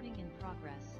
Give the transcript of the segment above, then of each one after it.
Recording in progress.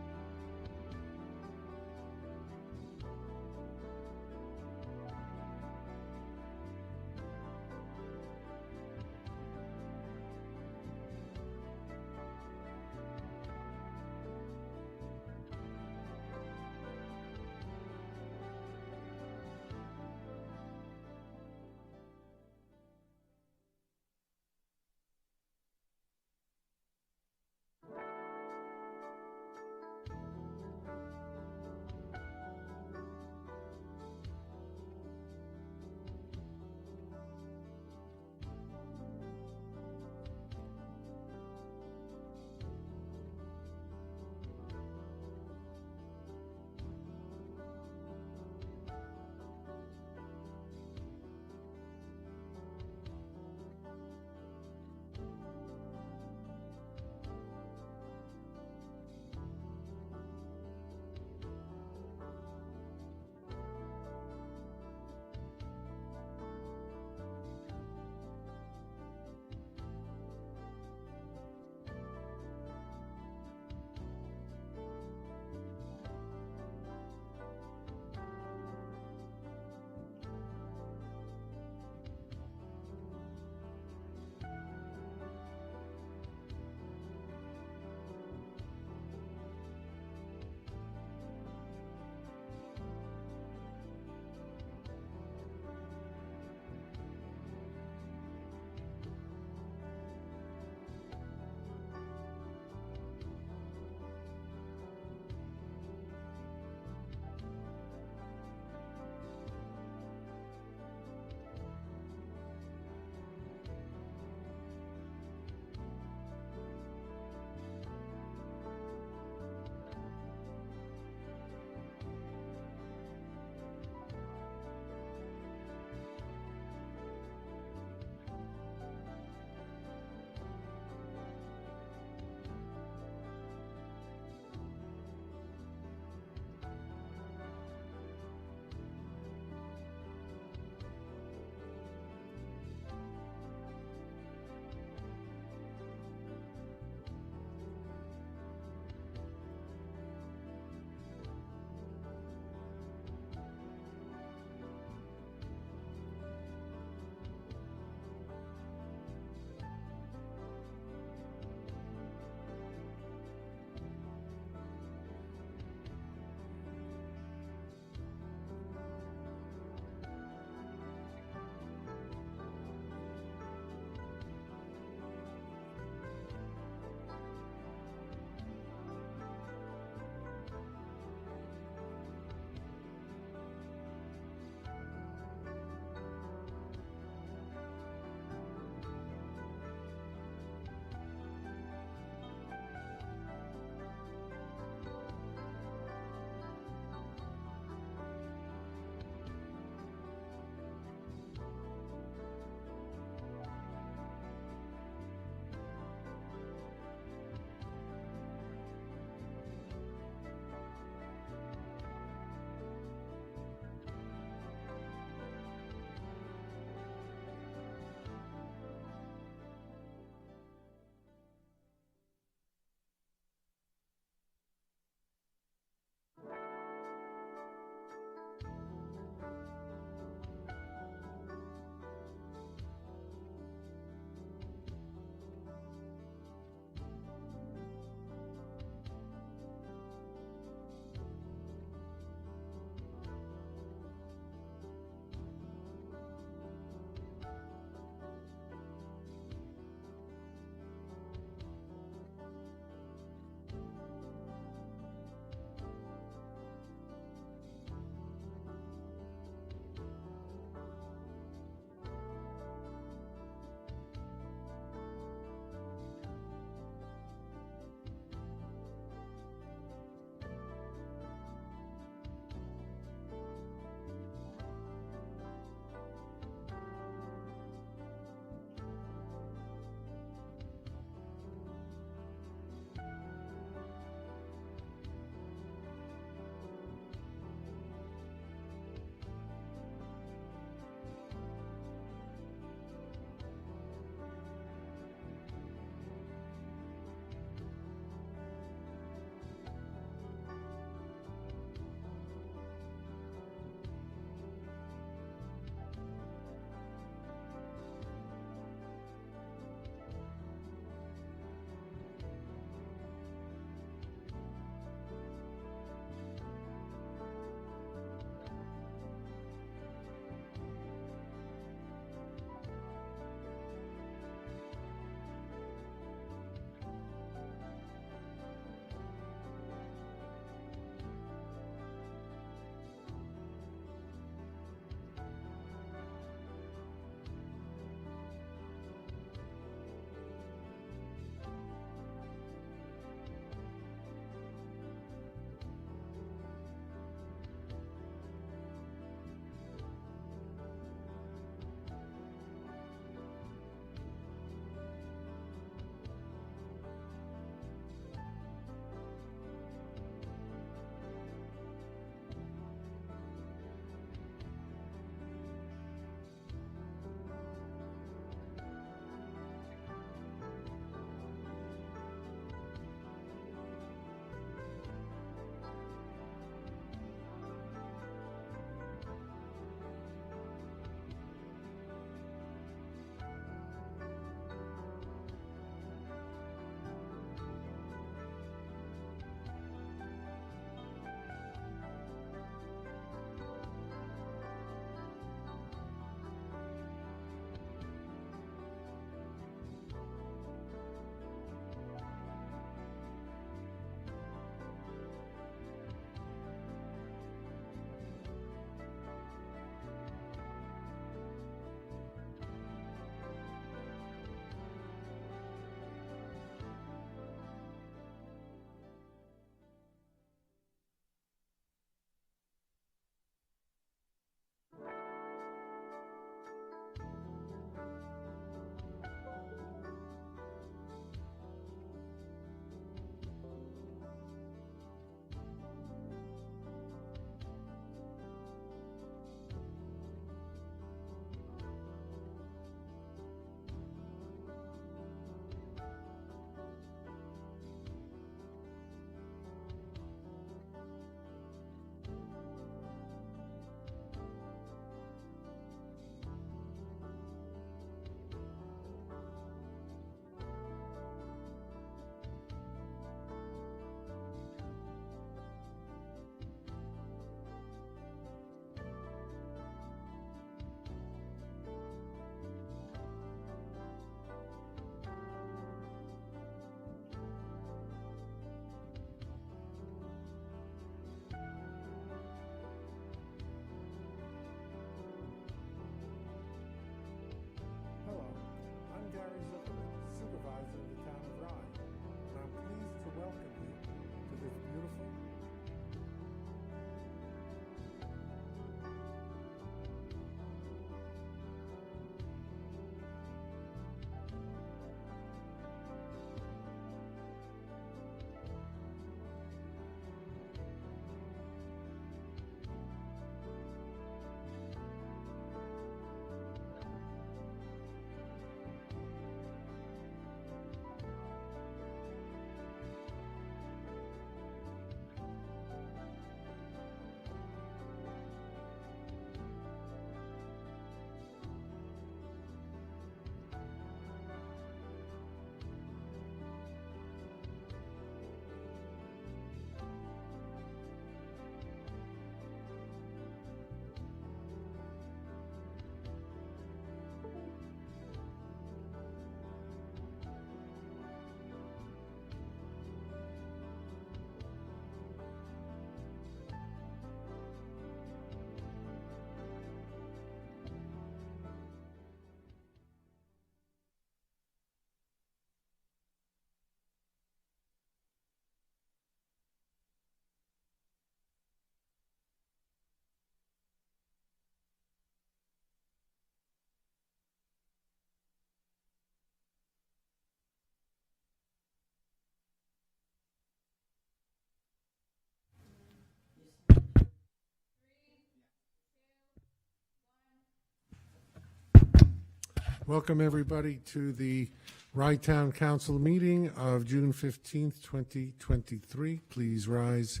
Welcome, everybody, to the Rye Town Council meeting of June 15th, 2023. Please rise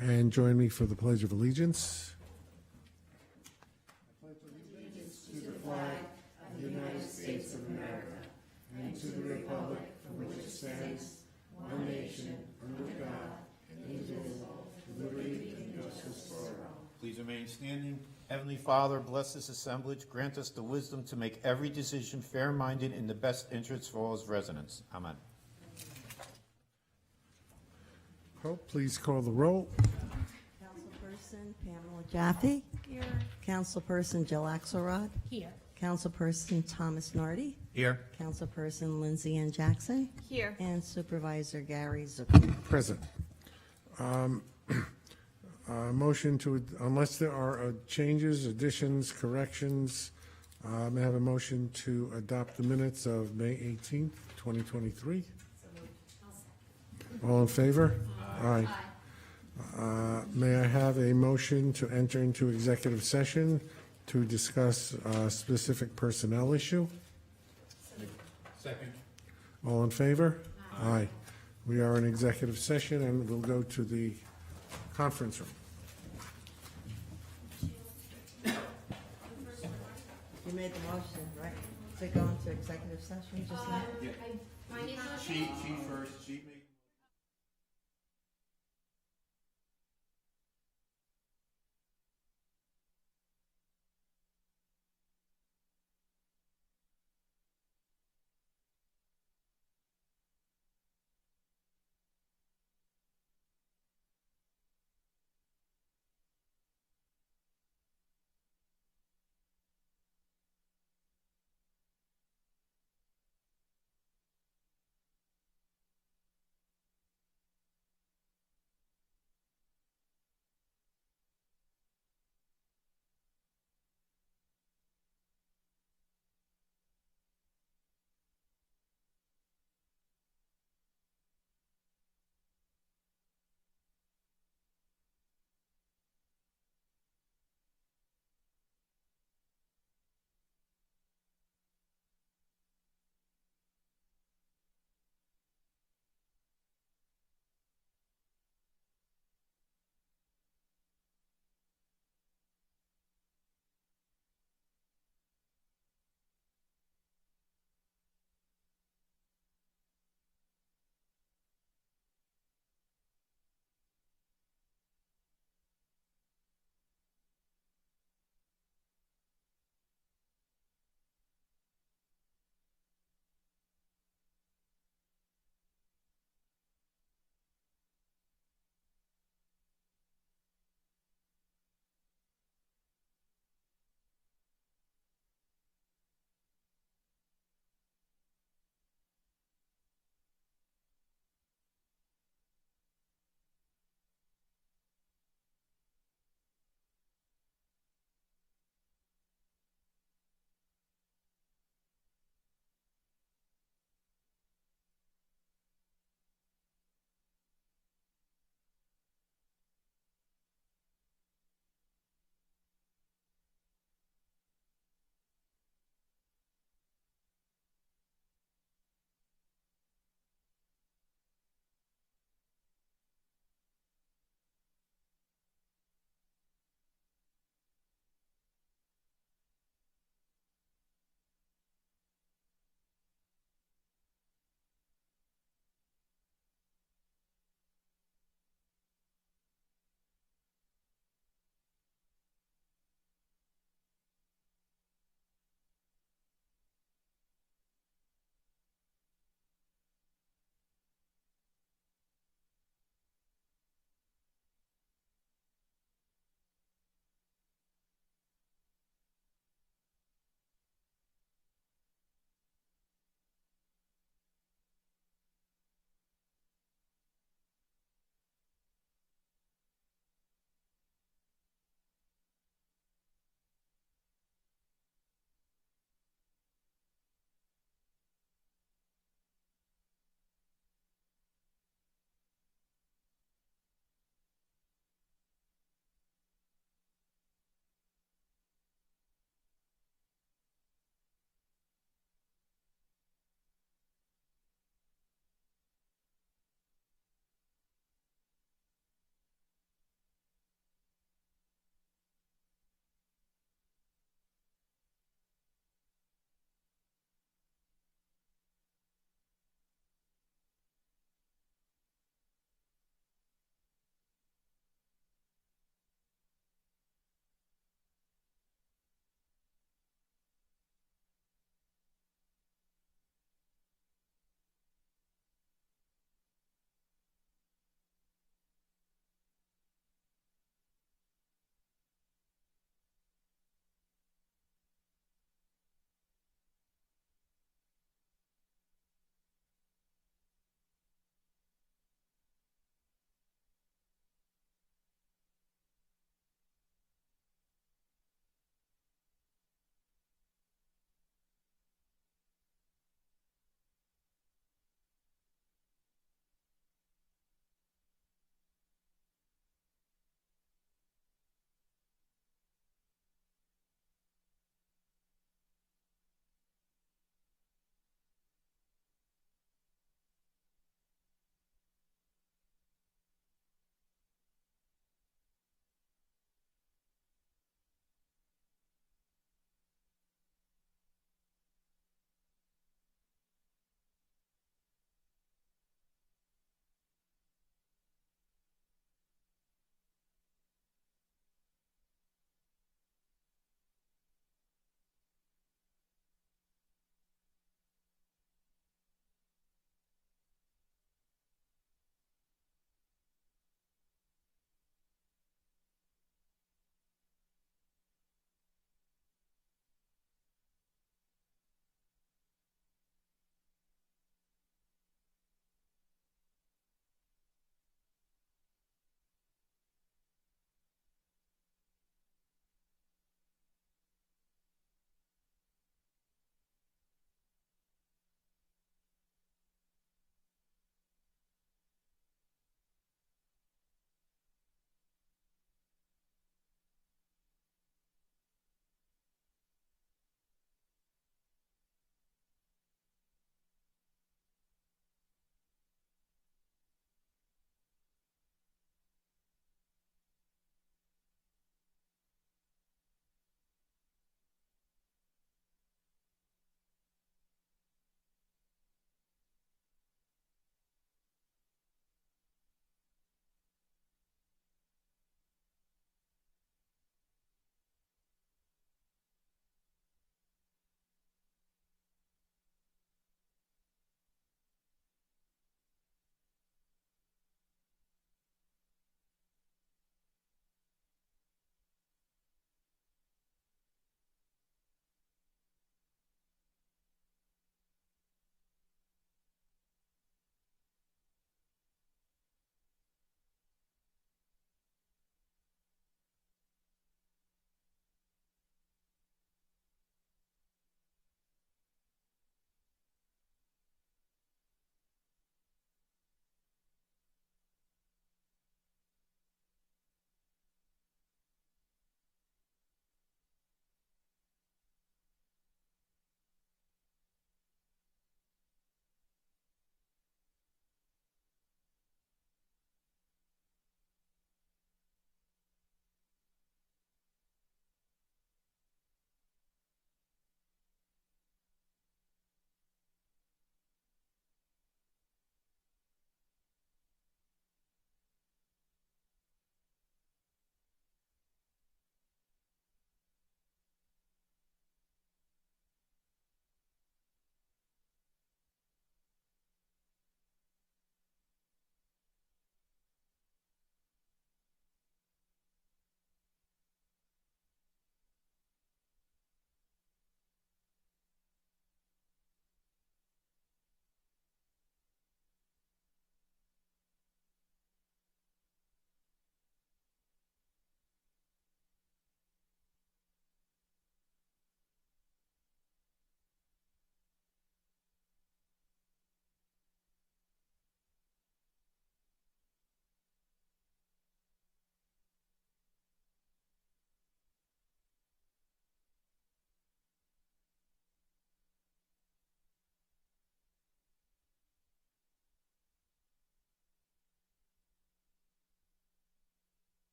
and join me for the Pledge of Allegiance. I pledge allegiance to the flag of the United States of America and to the republic for which it stands, one nation, under God, indivisible, with liberty and justice for all. Please remain standing. Heavenly Father, bless this assemblage. Grant us the wisdom to make every decision fair-minded in the best interest for all its residents. Amen. Hope, please call the roll. Councilperson Pamela Jaffe. Here. Councilperson Jill Axelrod. Here. Councilperson Thomas Nardi. Here. Councilperson Lindsay Ann Jackson. Here. And Supervisor Gary Zucker. Present. Motion to, unless there are changes, additions, corrections, may I have a motion to adopt the minutes of May 18th, 2023? All in favor? Aye. May I have a motion to enter into executive session to discuss a specific personnel issue? Second. All in favor? Aye. We are in executive session and we'll go to the conference room. You made the motion, right? To go into executive session just now? She first. She made.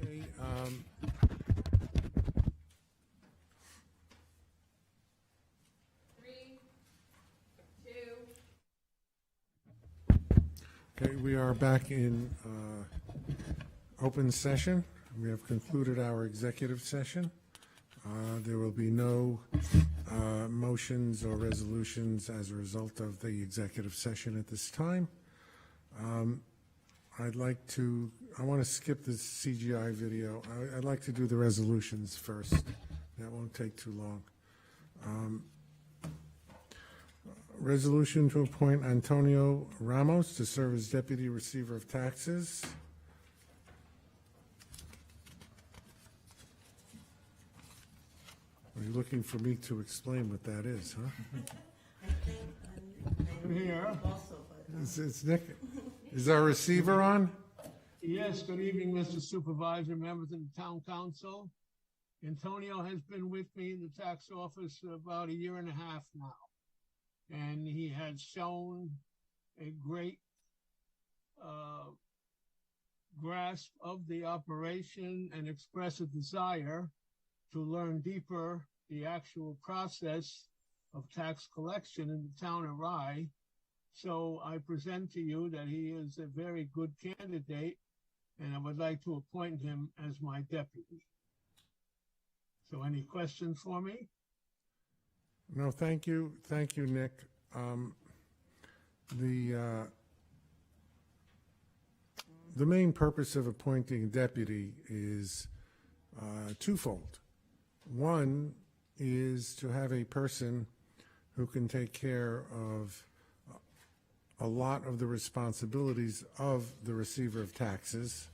Okay, okay, we are back in open session. We have concluded our executive session. There will be no motions or resolutions as a result of the executive session at this time. I want to skip the CGI video. I'd like to do the resolutions first. That won't take too long. Resolution to appoint Antonio Ramos to serve as Deputy Receiver of Taxes. Are you looking for me to explain what that is, huh? I think I'm Here. also, but It's Nick. Is our receiver on? Yes, good evening, Mr. Supervisor, members of the Town Council. Antonio has been with me in the tax office about a year and a half now. And he has shown a great grasp of the operation and expressed a desire to learn deeper the actual process of tax collection in the town of Rye. So I present to you that he is a very good candidate, and I would like to appoint him as my deputy. So any questions for me? No, thank you. Thank you, Nick. The main purpose of appointing a deputy is twofold. One is to have a person who can take care of a lot of the responsibilities of the receiver of taxes,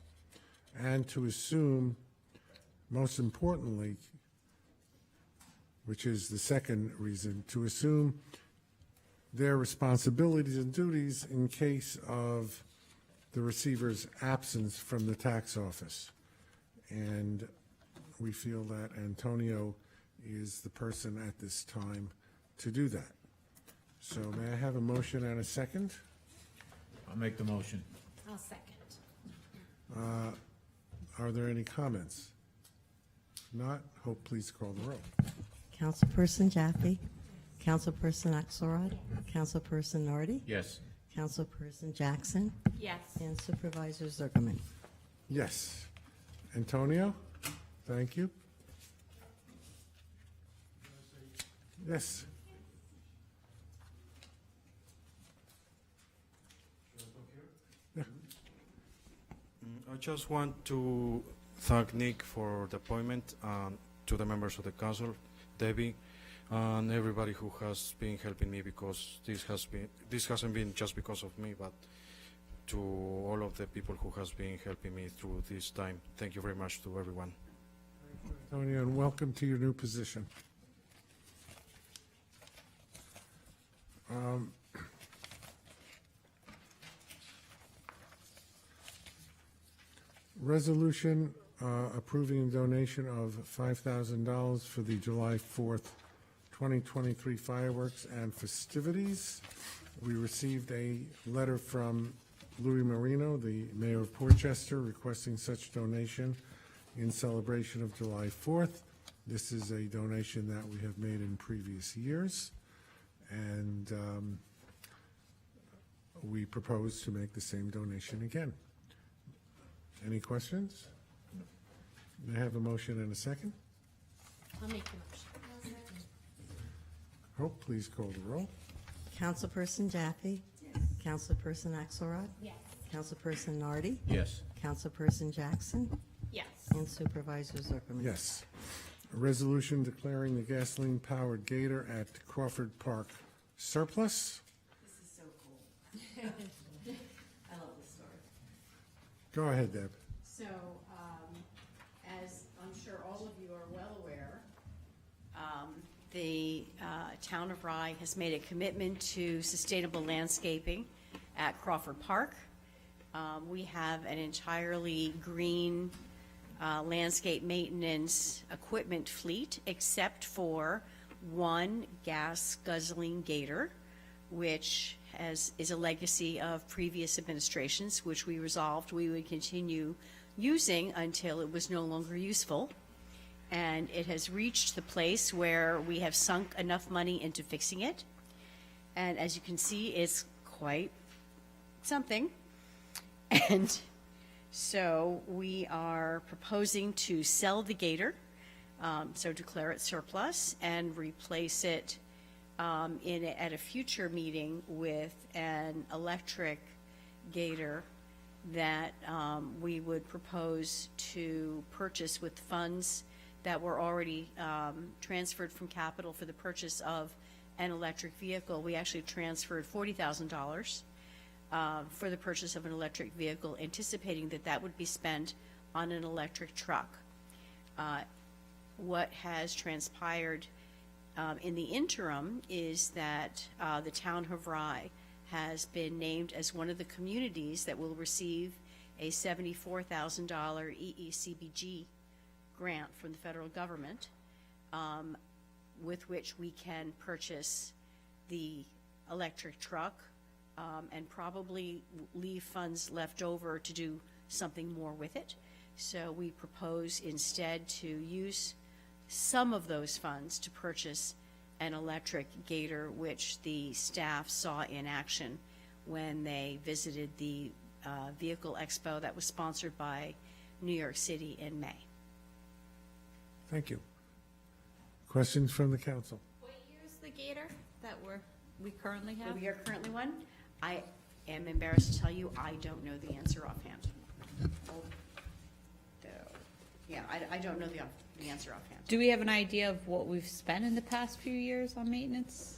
and to assume, most importantly, which is the second reason, to assume their responsibilities and duties in case of the receiver's absence from the tax office. And we feel that Antonio is the person at this time to do that. So may I have a motion and a second? I'll make the motion. I'll second. Are there any comments? If not, Hope, please call the roll. Councilperson Jaffe, Councilperson Axelrod, Councilperson Nardi, Yes. Councilperson Jackson, Yes. and Supervisor Zuckerman. Yes. Antonio, thank you. Yes. I just want to thank Nick for the appointment, and to the members of the council, Debbie, and everybody who has been helping me, because this hasn't been just because of me, but to all of the people who has been helping me through this time. Thank you very much to everyone. Antonio, and welcome to your new position. Resolution approving a donation of $5,000 for the July 4th, 2023 fireworks and festivities. We received a letter from Louis Marino, the mayor of Portchester, requesting such donation in celebration of July 4th. This is a donation that we have made in previous years, and we propose to make the same donation again. Any questions? May I have a motion and a second? I'll make the motion. Hope, please call the roll. Councilperson Jaffe, Councilperson Axelrod, Yes. Councilperson Nardi, Yes. Councilperson Jackson, Yes. and Supervisor Zuckerman. Yes. A resolution declaring the gasoline-powered gator at Crawford Park surplus. This is so cool. I love this story. Go ahead, Deb. So, as I'm sure all of you are well aware, the town of Rye has made a commitment to sustainable landscaping at Crawford Park. We have an entirely green landscape maintenance equipment fleet, except for one gas guzzling gator, which is a legacy of previous administrations, which we resolved we would continue using until it was no longer useful. And it has reached the place where we have sunk enough money into fixing it. And as you can see, it's quite something. And so we are proposing to sell the gator, so declare it surplus and replace it at a future meeting with an electric gator that we would propose to purchase with funds that were already transferred from capital for the purchase of an electric vehicle. We actually transferred $40,000 for the purchase of an electric vehicle, anticipating that that would be spent on an electric truck. What has transpired in the interim is that the town of Rye has been named as one of the communities that will receive a $74,000 EECBG grant from the federal government, with which we can purchase the electric truck and probably leave funds left over to do something more with it. So we propose instead to use some of those funds to purchase an electric gator, which the staff saw in action when they visited the vehicle expo that was sponsored by New York City in May. Thank you. Questions from the council? What year is the gator that we currently have? We are currently one. I am embarrassed to tell you, I don't know the answer offhand. Yeah, I don't know the answer offhand. Do we have an idea of what we've spent in the past few years on maintenance?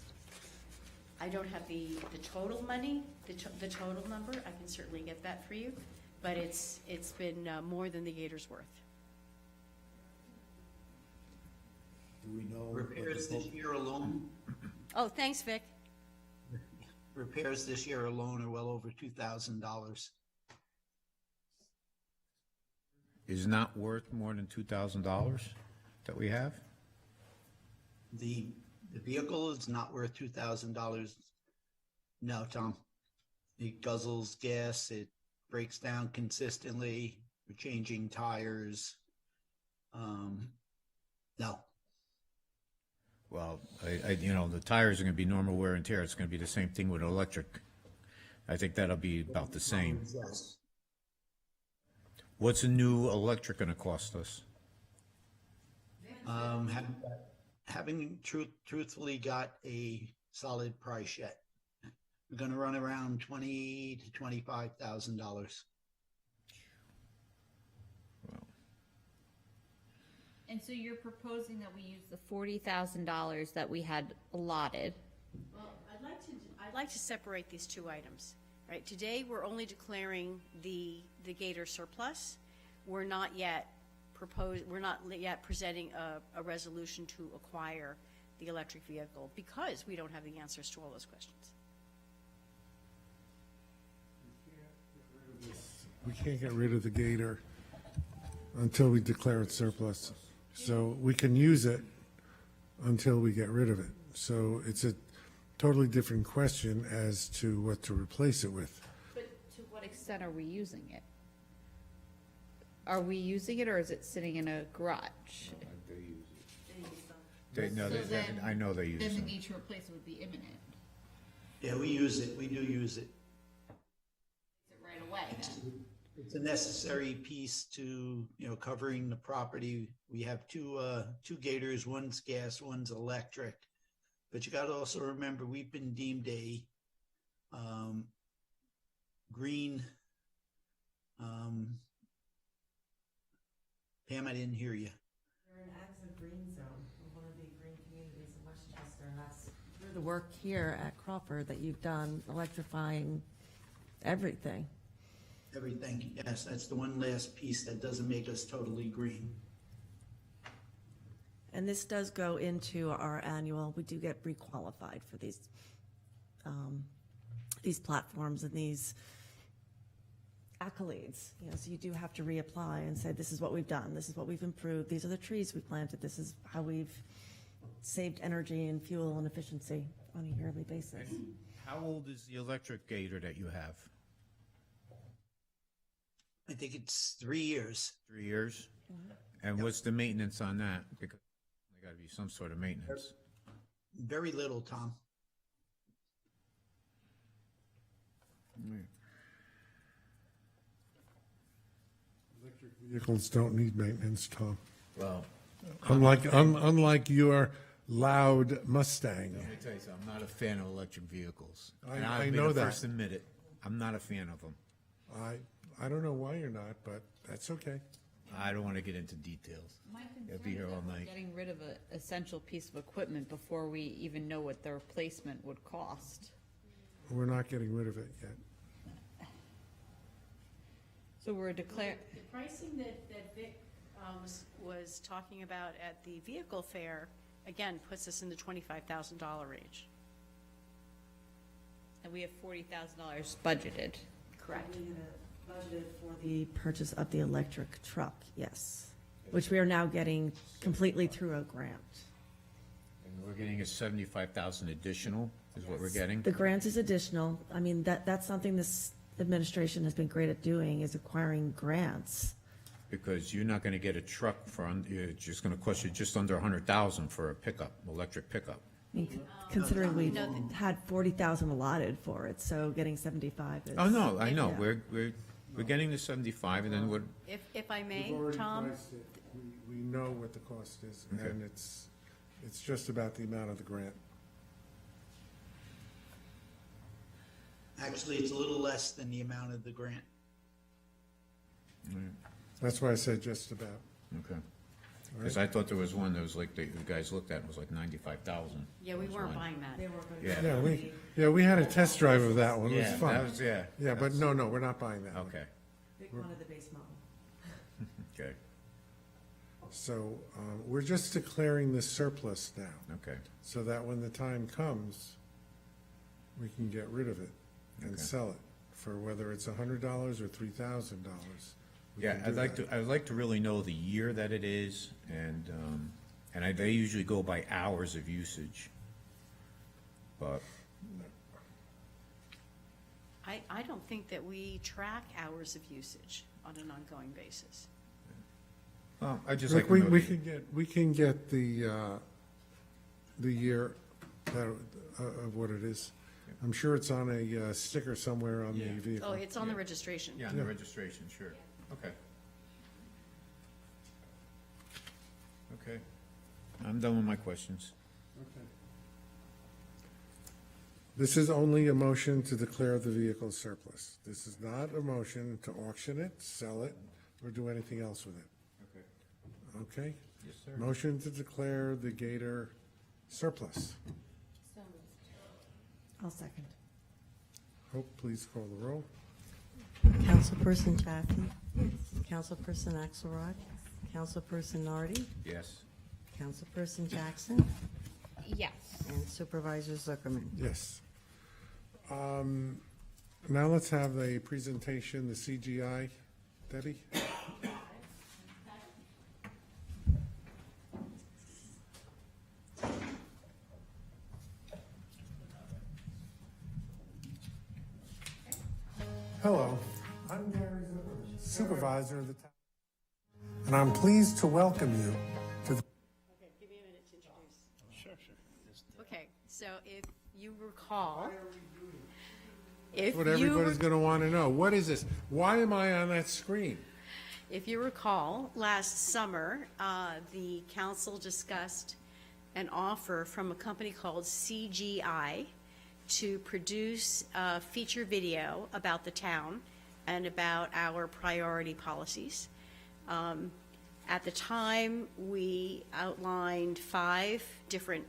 I don't have the total money, the total number. I can certainly get that for you, but it's been more than the gator's worth. Do we know? Repairs this year alone? Oh, thanks, Vic. Repairs this year alone are well over $2,000. Is not worth more than $2,000 that we have? The vehicle is not worth $2,000. No, Tom. It guzzles gas. It breaks down consistently. We're changing tires. No. Well, the tires are going to be normal wear and tear. It's going to be the same thing with electric. I think that'll be about the same. Yes. What's a new electric going to cost us? Haven't truthfully got a solid price yet. We're going to run around $20,000 to $25,000. And so you're proposing that we use the $40,000 that we had allotted. Well, I'd like to separate these two items. Right, today we're only declaring the gator surplus. We're not yet presenting a resolution to acquire the electric vehicle because we don't have the answers to all those questions. We can't get rid of the gator until we declare it surplus. So we can use it until we get rid of it. So it's a totally different question as to what to replace it with. But to what extent are we using it? Are we using it or is it sitting in a garage? I know they use Then the them. need to replace it would be imminent. Yeah, we use it. We do use it. Right away then. It's a necessary piece to, covering the property. We have two gators, one's gas, one's electric. But you got to also remember, we've been deemed a green, Pam, I didn't hear you. We're an active green zone. We're one of the green communities in Westchester, and that's through the work here at Crawford that you've done, electrifying everything. Everything, yes, that's the one last piece that doesn't make us totally green. And this does go into our annual, we do get re-qualified for these platforms and these accolades. So you do have to reapply and say, this is what we've done, this is what we've improved, these are the trees we planted, this is how we've saved energy and fuel and efficiency on a yearly basis. How old is the electric gator that you have? I think it's 3 years. 3 years? And what's the maintenance on that? Because there got to be some sort of maintenance. Very little, Tom. Electric vehicles don't need maintenance, Tom. Well, Unlike your loud Mustang. let me tell you something, I'm not a fan of electric vehicles. I- And I I'll be know the that. first to admit it. I'm not a fan of them. I don't know why you're not, but that's okay. I don't want to get into details. My I'll be here all night. Getting rid of an essential piece of equipment before we even know what the replacement would cost. We're not getting rid of it yet. So we're declare, The pricing that Vic was talking about at the vehicle fair, again, puts us in the $25,000 range. and we have $40,000 budgeted. Correct. We had budgeted for the purchase of the electric truck, yes, which we are now getting completely through a grant. And we're getting a 75,000 additional is what we're getting? The grant is additional. I mean, that's something this administration has been great at doing, is acquiring grants. Because you're not going to get a truck it's just going to cost you just under 100,000 for a pickup, electric pickup. I mean, considering we had 40,000 allotted for it, so getting 75 is. Oh, no, I know. Yeah. We're getting the 75 and then we're, If I may, We've already Tom, priced it. We know what the cost is, Okay. and it's just about the amount of the grant. Actually, it's a little less than the amount of the grant. That's why I said just about. okay. Because I thought there was one that was like, the guys looked at, it was like 95,000. yeah, we weren't buying that. They were going to. Yeah. We had a test drive of that one. It was Yeah, fun. that was, yeah. Yeah, but no, we're not buying that one. Okay, Vic wanted the base model. okay, So we're just declaring this surplus now, okay. so that when the time comes, we can get rid of it and Okay. sell it for whether it's $100 or $3,000. Yeah, I'd like to really know the year that it is, and they usually go by hours of usage. But, I don't think that we track hours of usage on an ongoing basis. well, I just Look, like to know. we can get the year of what it is. I'm sure it's on a sticker somewhere on the Yeah. vehicle. Oh, it's on the registration. Yeah, the registration, sure. Okay. Okay. I'm done with my questions. Okay. This is only a motion to declare the vehicle surplus. This is not a motion to auction it, sell it, or do anything else with it. Okay. Okay? Yes, sir. Motion to declare the Gator surplus. I'll second. Hope, please call the roll. Councilperson Jaffe? Councilperson Axelrod? Councilperson Nardi? Yes. Councilperson Jackson? Yes. And Supervisor Zuckerman? Yes. Now let's have a presentation, the CGI. Debbie? Hello, I'm Gary Zuckerman, Supervisor of the town. And I'm pleased to welcome you to the Okay, give me a minute to introduce. Sure. Okay, so if you recall, That's what everybody's going to want to know. What is this? Why am I on that screen? If you recall, last summer, the council discussed an offer from a company called CGI to produce a feature video about the town and about our priority policies. At the time, we outlined 5 different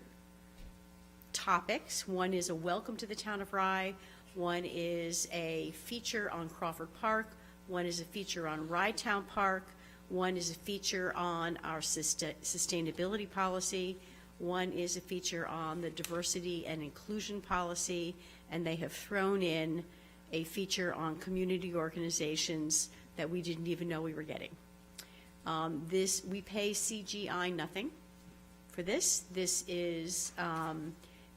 topics. One is a welcome to the town of Rye. One is a feature on Crawford Park. One is a feature on Rye Town Park. One is a feature on our sustainability policy. One is a feature on the diversity and inclusion policy. And they have thrown in a feature on community organizations that we didn't even know we were getting. We pay CGI nothing for this. This is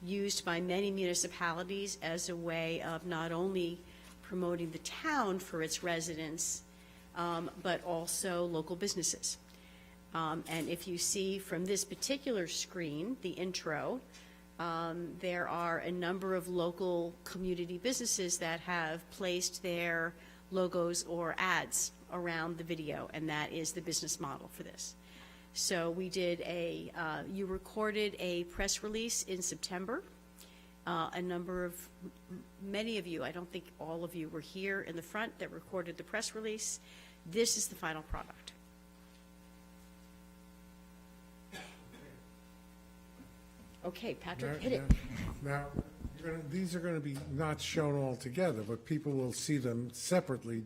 used by many municipalities as a way of not only promoting the town for its residents, but also local businesses. And if you see from this particular screen, the intro, there are a number of local community businesses that have placed their logos or ads around the video, and that is the business model for this. So we did you recorded a press release in September. Many of you, I don't think all of you were here in the front that recorded the press release. This is the final product. Okay, Patrick, hit it. Now, these are going to be not shown all together, but people will see them separately,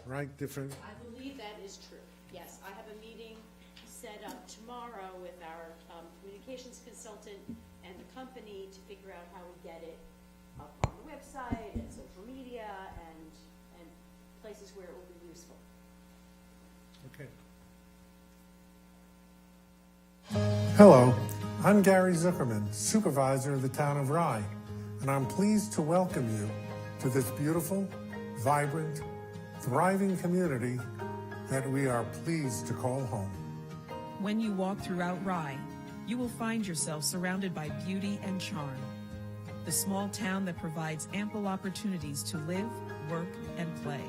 right? Different. I believe that is true. Yes, I have a meeting set up tomorrow with our communications consultant and the company to figure out how we get it up on the website and social media and places where it will be useful. Okay. Hello, I'm Gary Zuckerman, supervisor of the town of Rye, and I'm pleased to welcome you to this beautiful, vibrant, thriving community that we are pleased to call home. When you walk throughout Rye, you will find yourself surrounded by beauty and charm. The small town that provides ample opportunities to live, work, and play.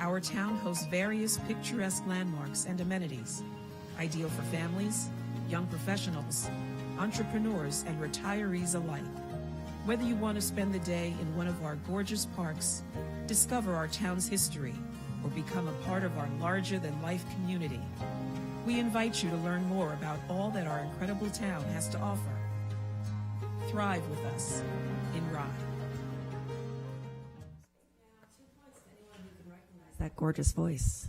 Our town hosts various picturesque landmarks and amenities, ideal for families, young professionals, entrepreneurs, and retirees alike. Whether you want to spend the day in one of our gorgeous parks, discover our town's history, or become a part of our larger-than-life community, we invite you to learn more about all that our incredible town has to offer. Thrive with us in Rye. That gorgeous voice.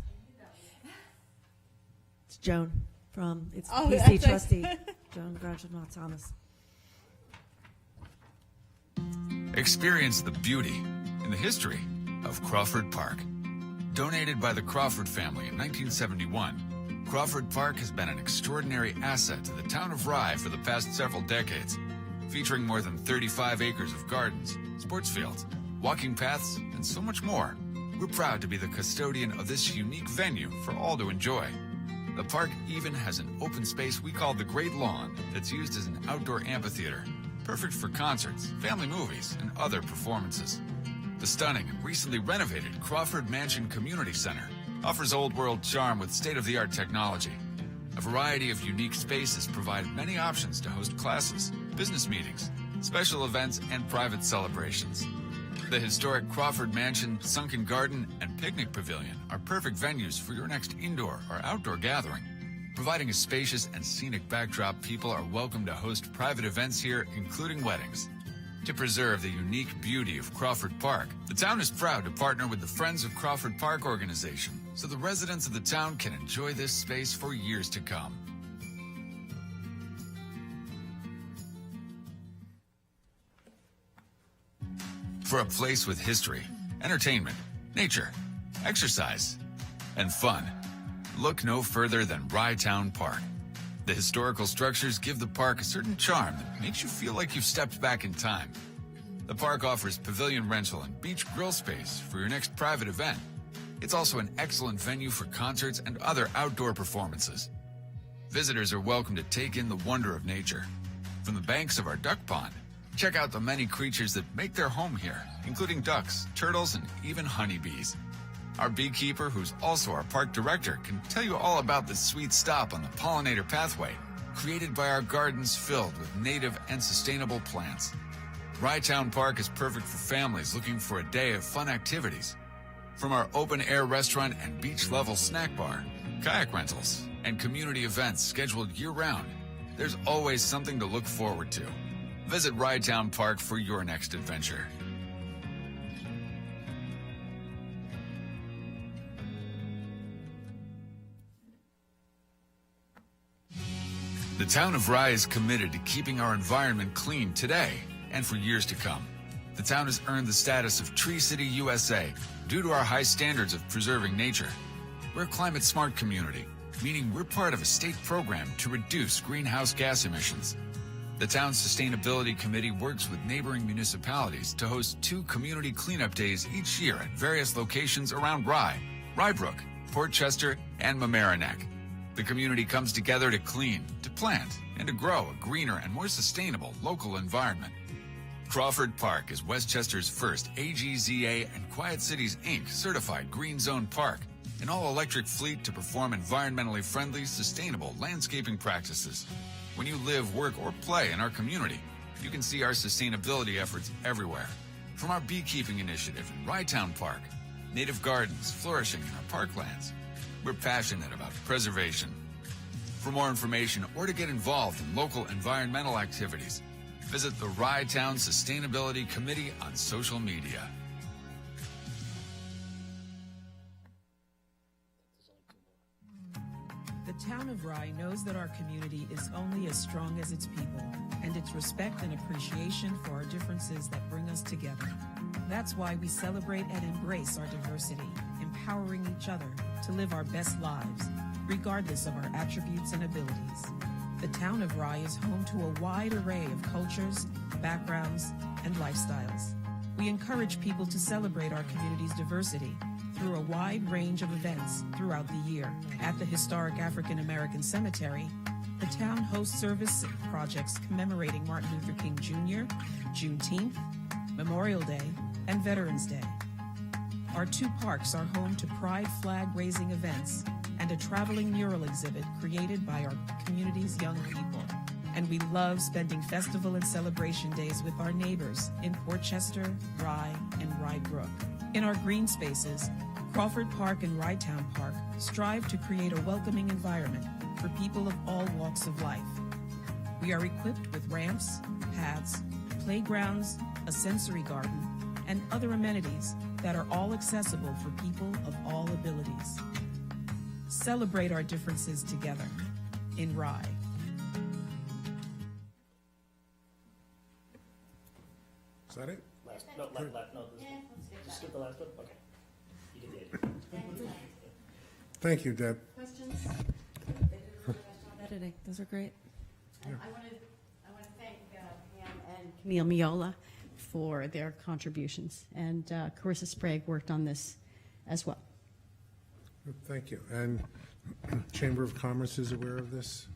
It's Joan from, it's Oh, PC that's- trustee, Joan Groucho Thomas. Experience the beauty and the history of Crawford Park. Donated by the Crawford family in 1971, Crawford Park has been an extraordinary asset to the town of Rye for the past several decades, featuring more than 35 acres of gardens, sports fields, walking paths, and so much more. We're proud to be the custodian of this unique venue for all to enjoy. The park even has an open space we call the Great Lawn that's used as an outdoor amphitheater, perfect for concerts, family movies, and other performances. The stunning and recently renovated Crawford Mansion Community Center offers old-world charm with state-of-the-art technology. A variety of unique spaces provide many options to host classes, business meetings, special events, and private celebrations. The historic Crawford Mansion, Sunken Garden, and Picnic Pavilion are perfect venues for your next indoor or outdoor gathering. Providing a spacious and scenic backdrop, people are welcome to host private events here, including weddings. To preserve the unique beauty of Crawford Park, the town is proud to partner with the Friends of Crawford Park organization, so the residents of the town can enjoy this space for years to come. For a place with history, entertainment, nature, exercise, and fun, look no further than Rye Town Park. The historical structures give the park a certain charm that makes you feel like you've stepped back in time. The park offers pavilion rental and beach grill space for your next private event. It's also an excellent venue for concerts and other outdoor performances. Visitors are welcome to take in the wonder of nature. From the banks of our duck pond, check out the many creatures that make their home here, including ducks, turtles, and even honeybees. Our beekeeper, who's also our park director, can tell you all about this sweet stop on the pollinator pathway, created by our gardens filled with native and sustainable plants. Rye Town Park is perfect for families looking for a day of fun activities. From our open-air restaurant and beach-level snack bar, kayak rentals, and community events scheduled year-round, there's always something to look forward to. Visit Rye Town Park for your next adventure. The town of Rye is committed to keeping our environment clean today and for years to come. The town has earned the status of Tree City USA due to our high standards of preserving nature. We're a climate-smart community, meaning we're part of a state program to reduce greenhouse gas emissions. The town's sustainability committee works with neighboring municipalities to host 2 community cleanup days each year at various locations around Rye, Rybrook, Port Chester, and Mamaroneck. The community comes together to clean, to plant, and to grow a greener and more sustainable local environment. Crawford Park is Westchester's first AGZA and Quiet Cities, Inc. certified green zone park, an all-electric fleet to perform environmentally friendly, sustainable landscaping practices. When you live, work, or play in our community, you can see our sustainability efforts everywhere. From our beekeeping initiative in Rytown Park, native gardens flourishing in our parklands. We're passionate about preservation. For more information or to get involved in local environmental activities, visit the Rytown Sustainability Committee on social media. The town of Rye knows that our community is only as strong as its people, and its respect and appreciation for our differences that bring us together. That's why we celebrate and embrace our diversity, empowering each other to live our best lives, regardless of our attributes and abilities. The town of Rye is home to a wide array of cultures, backgrounds, and lifestyles. We encourage people to celebrate our community's diversity through a wide range of events throughout the year. At the historic African American Cemetery, the town hosts service projects commemorating Martin Luther King Jr., Juneteenth, Memorial Day, and Veterans Day. Our two parks are home to pride flag raising events and a traveling mural exhibit created by our community's young people. And we love spending festival and celebration days with our neighbors in Port Chester, Rye, and Rybrook. In our green spaces, Crawford Park and Rytown Park strive to create a welcoming environment for people of all walks of life. We are equipped with ramps, paths, playgrounds, a sensory garden, and other amenities that are all accessible for people of all abilities. Celebrate our differences together in Rye. Is that it? No, just skip the last one? Okay. You did the Thank you, Deb. Questions? Editing, those are great. I want to thank Pam and Camille Miola for their contributions, and Carissa Sprague worked on this as well. Thank you. And Chamber of Commerce is aware of this?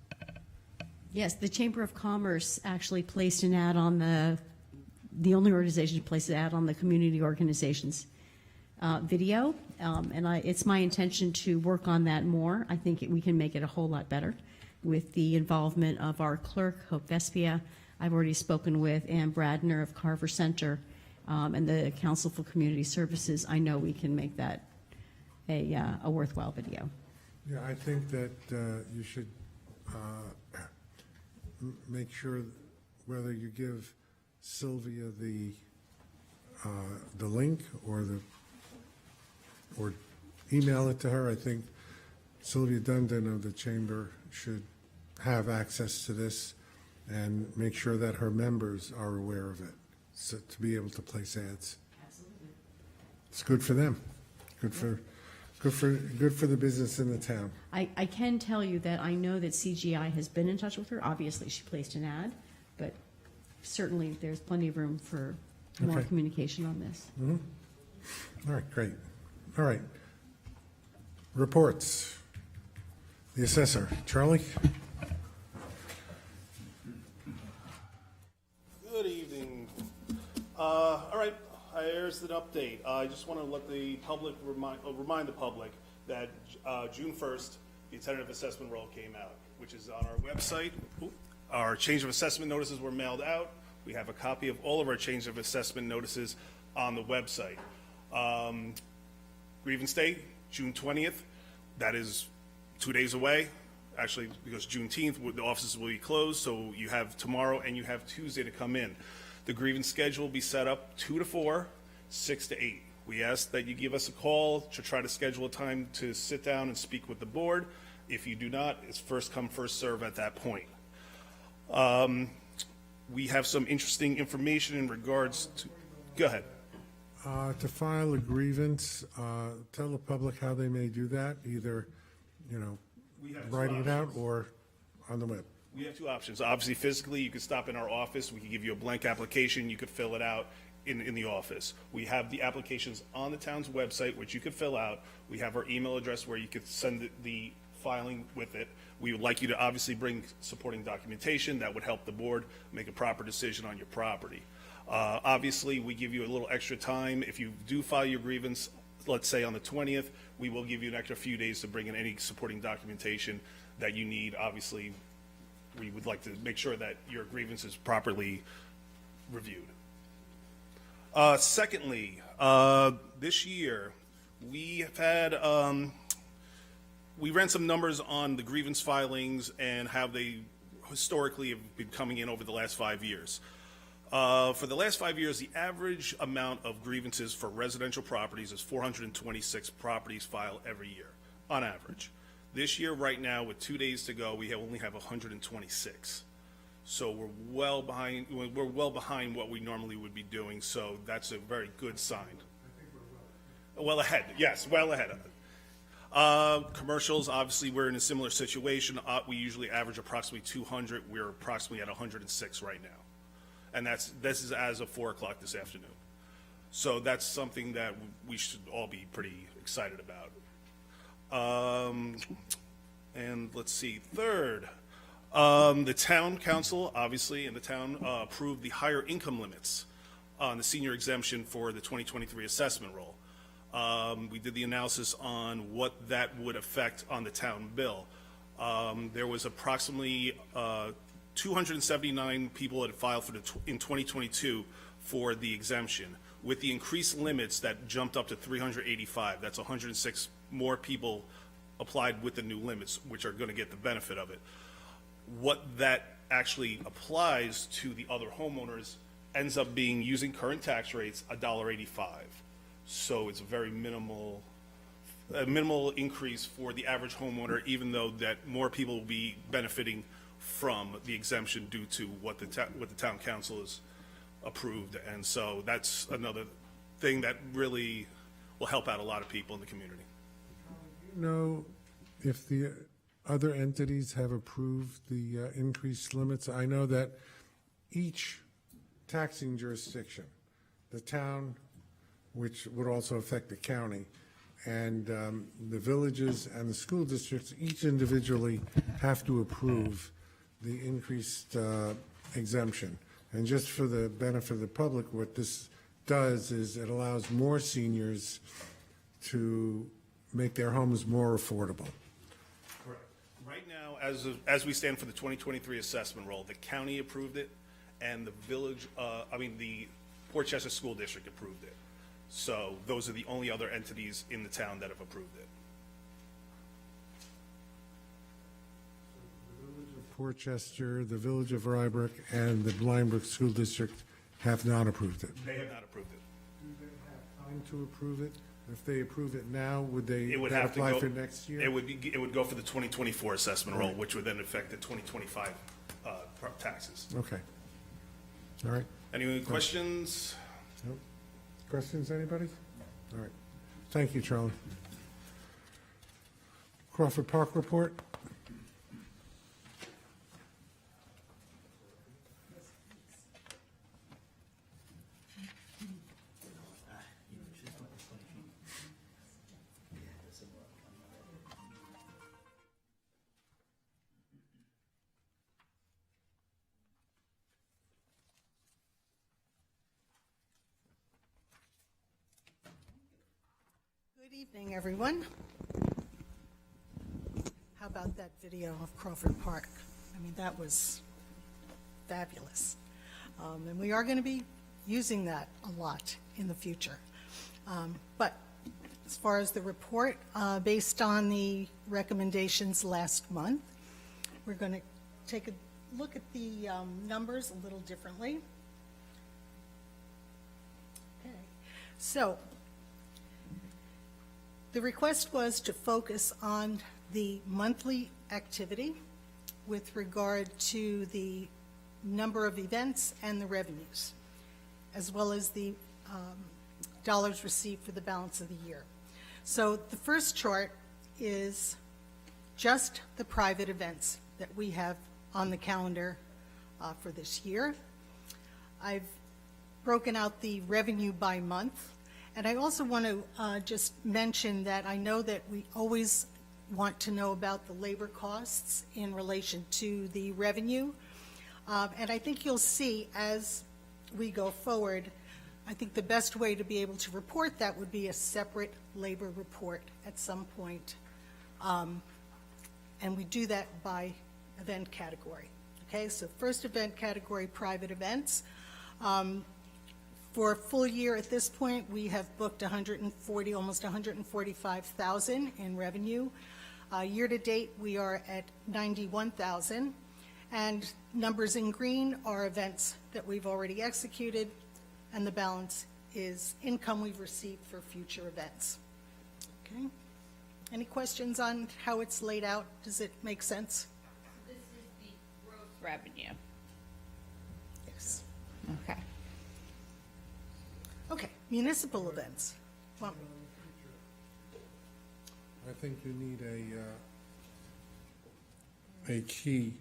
Yes, the Chamber of Commerce actually placed an ad on the only organization to place an ad on the community organizations video, and it's my intention to work on that more. I think we can make it a whole lot better with the involvement of our clerk, Hope Vespia. I've already spoken with Ann Bradner of Carver Center and the Council for Community Services. I know we can make that a worthwhile video. Yeah, I think that you should make sure whether you give Sylvia the link or email it to her. I think Sylvia Dundon of the Chamber should have access to this and make sure that her members are aware of it, so to be able to place ads. Absolutely. It's good for them. Good for the business in the town. I can tell you that I know that CGI has been in touch with her. Obviously, she placed an ad, but certainly there's plenty of room for more Okay. communication on this. Mm-hmm. All right, great. All right. Reports. The assessor, Charlie? Good evening. All right, here's an update. I just want to let the public remind the public that June 1st, the tentative assessment roll came out, which is on our website. Our change of assessment notices were mailed out. We have a copy of all of our change of assessment notices on the website. Grievance Day, June 20th. That is 2 days away. Actually, because Juneteenth, the offices will be closed, so you have tomorrow and you have Tuesday to come in. The grievance schedule will be set up 2 to 4, 6 to 8. We ask that you give us a call to try to schedule a time to sit down and speak with the board. If you do not, it's first come, first serve at that point. We have some interesting information in regards to, go ahead. To file a grievance, tell the public how they may do that, either, writing it out or on the web. We have two options. Obviously, physically, you could stop in our office. We could give you a blank application. You could fill it out in the office. We have the applications on the town's website, which you could fill out. We have our email address where you could send the filing with it. We would like you to obviously bring supporting documentation that would help the board make a proper decision on your property. Obviously, we give you a little extra time. If you do file your grievance, let's say on the 20th, we will give you an extra few days to bring in any supporting documentation that you need. Obviously, we would like to make sure that your grievance is properly reviewed. Secondly, this year, we have had, we ran some numbers on the grievance filings and how they historically have been coming in over the last 5 years. For the last 5 years, the average amount of grievances for residential properties is 426 properties filed every year, on average. This year, right now, with 2 days to go, we only have 126. So we're well behind what we normally would be doing, so that's a very good sign. Well ahead, yes, well ahead of it. Commercials, obviously, we're in a similar situation. We usually average approximately 200. We're approximately at 106 right now. And this is as of 4 o'clock this afternoon. So that's something that we should all be pretty excited about. And let's see, third, the town council, obviously, and the town approved the higher income limits on the senior exemption for the 2023 assessment roll. We did the analysis on what that would affect on the town bill. There was approximately 279 people that filed for in 2022 for the exemption. With the increased limits, that jumped up to 385. That's 106 more people applied with the new limits, which are going to get the benefit of it. What that actually applies to the other homeowners ends up being, using current tax rates, $1.85. So it's a very minimal increase for the average homeowner, even though that more people will be benefiting from the exemption due to what the town council has approved. And so that's another thing that really will help out a lot of people in the community. Do you know if the other entities have approved the increased limits? I know that each taxing jurisdiction, the town, which would also affect the county, and the villages and the school districts, each individually have to approve the increased exemption. And just for the benefit of the public, what this does is it allows more seniors to make their homes more affordable. Correct. Right now, as we stand for the 2023 assessment roll, the county approved it, and the village, the Port Chester School District approved it. So those are the only other entities in the town that have approved it. The village of Port Chester, the village of Rybrook, and the Blindbrook School District have not approved it. They have not approved it. Do they have time to approve it? If they approve it now, would they It would have to apply go for next year? It would go for the 2024 assessment roll, which would then affect the 2025 taxes. Okay. All right. Any questions? Nope. Questions, anybody? All right. Thank you, Charlie. Crawford Park report. Good evening, everyone. How about that video of Crawford Park? I mean, that was fabulous. And we are going to be using that a lot in the future. But as far as the report, based on the recommendations last month, we're going to take a look at the numbers a little differently. Okay. So, the request was to focus on the monthly activity with regard to the number of events and the revenues, as well as the dollars received for the balance of the year. So the first chart is just the private events that we have on the calendar for this year. I've broken out the revenue by month. And I also want to just mention that I know that we always want to know about the labor costs in relation to the revenue. And I think you'll see as we go forward, I think the best way to be able to report that would be a separate labor report at some point. And we do that by event category. Okay, so first event category, private events. For a full year at this point, we have booked almost 145,000 in revenue. Year to date, we are at 91,000. And numbers in green are events that we've already executed, and the balance is income we've received for future events. Okay? Any questions on how it's laid out? Does it make sense? This is the gross revenue. Yes. Okay. Okay, municipal events. Well, I think you need a key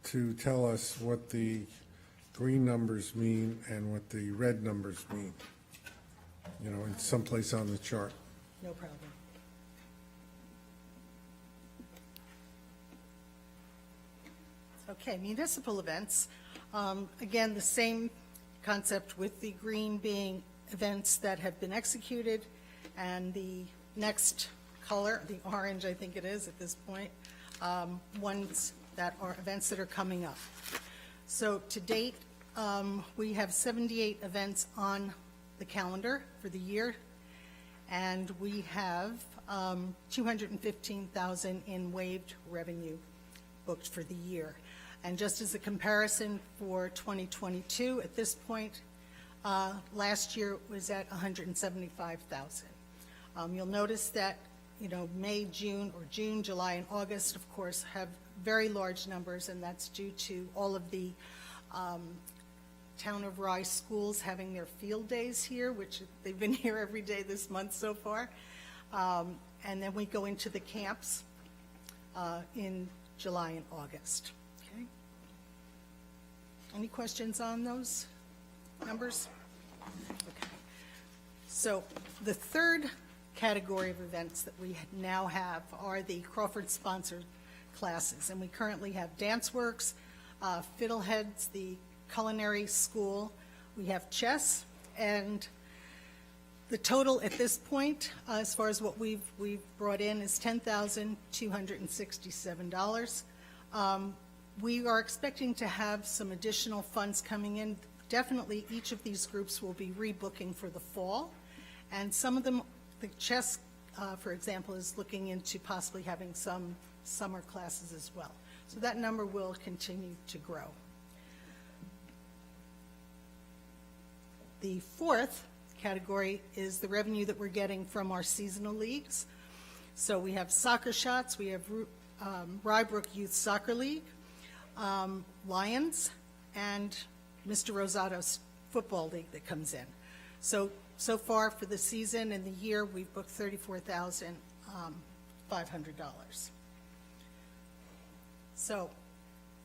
to tell us what the green numbers mean and what the red numbers mean, you know, in someplace on the chart. no problem. Okay, municipal events. Again, the same concept with the green being events that have been executed, and the next color, the orange, I think it is at this point, ones that are events that are coming up. So to date, we have 78 events on the calendar for the year, and we have 215,000 in waived revenue booked for the year. And just as a comparison for 2022, at this point, last year was at 175,000. You'll notice that, you know, May, June, July, and August, of course, have very large numbers, and that's due to all of the Town of Rye schools having their field days here, which they've been here every day this month so far. And then we go into the camps in July and August. Okay. Any questions on those numbers? Okay. So the third category of events that we now have are the Crawford-sponsored classes. And we currently have Dance Works, Fiddleheads, the Culinary School. We have chess, and the total at this point, as far as what we've brought in, is $10,267. We are expecting to have some additional funds coming in. Definitely, each of these groups will be rebooking for the fall, and some of them, the chess, for example, is looking into possibly having some summer classes as well. So that number will continue to grow. The fourth category is the revenue that we're getting from our seasonal leagues. So we have Soccer Shots, we have Rybrook Youth Soccer League, Lions, and Mr. Rosato's Football League that comes in. So far for the season and the year, we've booked $34,500. So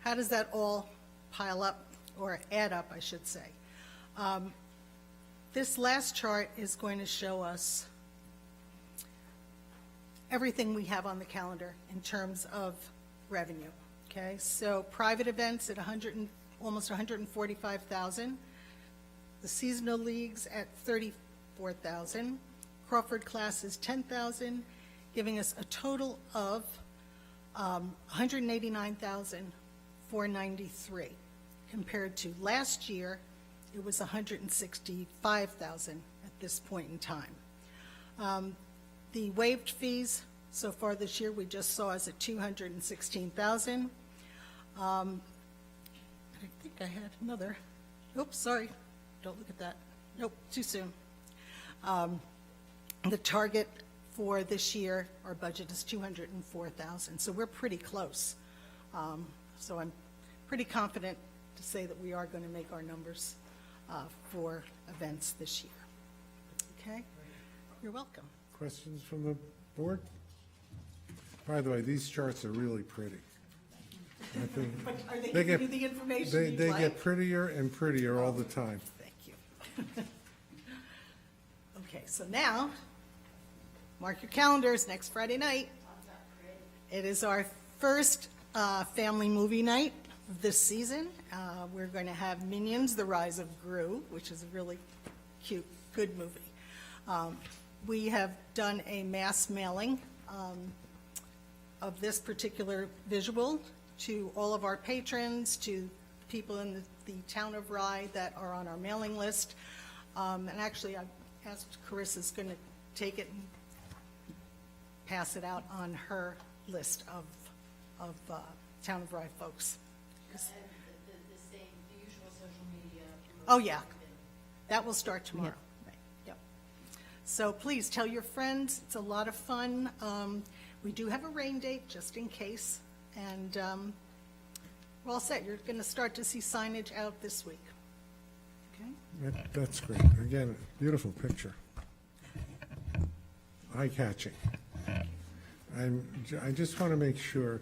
how does that all pile up, or add up, I should say? This last chart is going to show us everything we have on the calendar in terms of revenue. Okay, so private events at almost 145,000. The seasonal leagues at 34,000. Crawford classes 10,000, giving us a total of 189,493. Compared to last year, it was 165,000 at this point in time. The waived fees so far this year we just saw is at 216,000. I think I had another. Oops, sorry. Don't look at that. Nope, too soon. The target for this year, our budget is 204,000. So we're pretty close. So I'm pretty confident to say that we are going to make our numbers for events this year. Okay? You're welcome. Questions from the board? By the way, these charts are really pretty. I think But are they giving you the information you'd they like? get prettier and prettier all the time. Thank you. Okay, so now, mark your calendars, next Friday night. It is our first family movie night of this season. We're going to have Minions: The Rise of Gru, which is a really cute, good movie. We have done a mass mailing of this particular visual to all of our patrons, to people in the town of Rye that are on our mailing list. And actually, I've asked Carissa's going to take it and pass it out on her list of town of Rye folks. The usual social media. Oh, yeah. That will start tomorrow. Yep. So please tell your friends. It's a lot of fun. We do have a rain date just in case. And we're all set. You're going to start to see signage out this week. Okay? That's great. Again, beautiful picture. Eye-catching. I just want to make sure,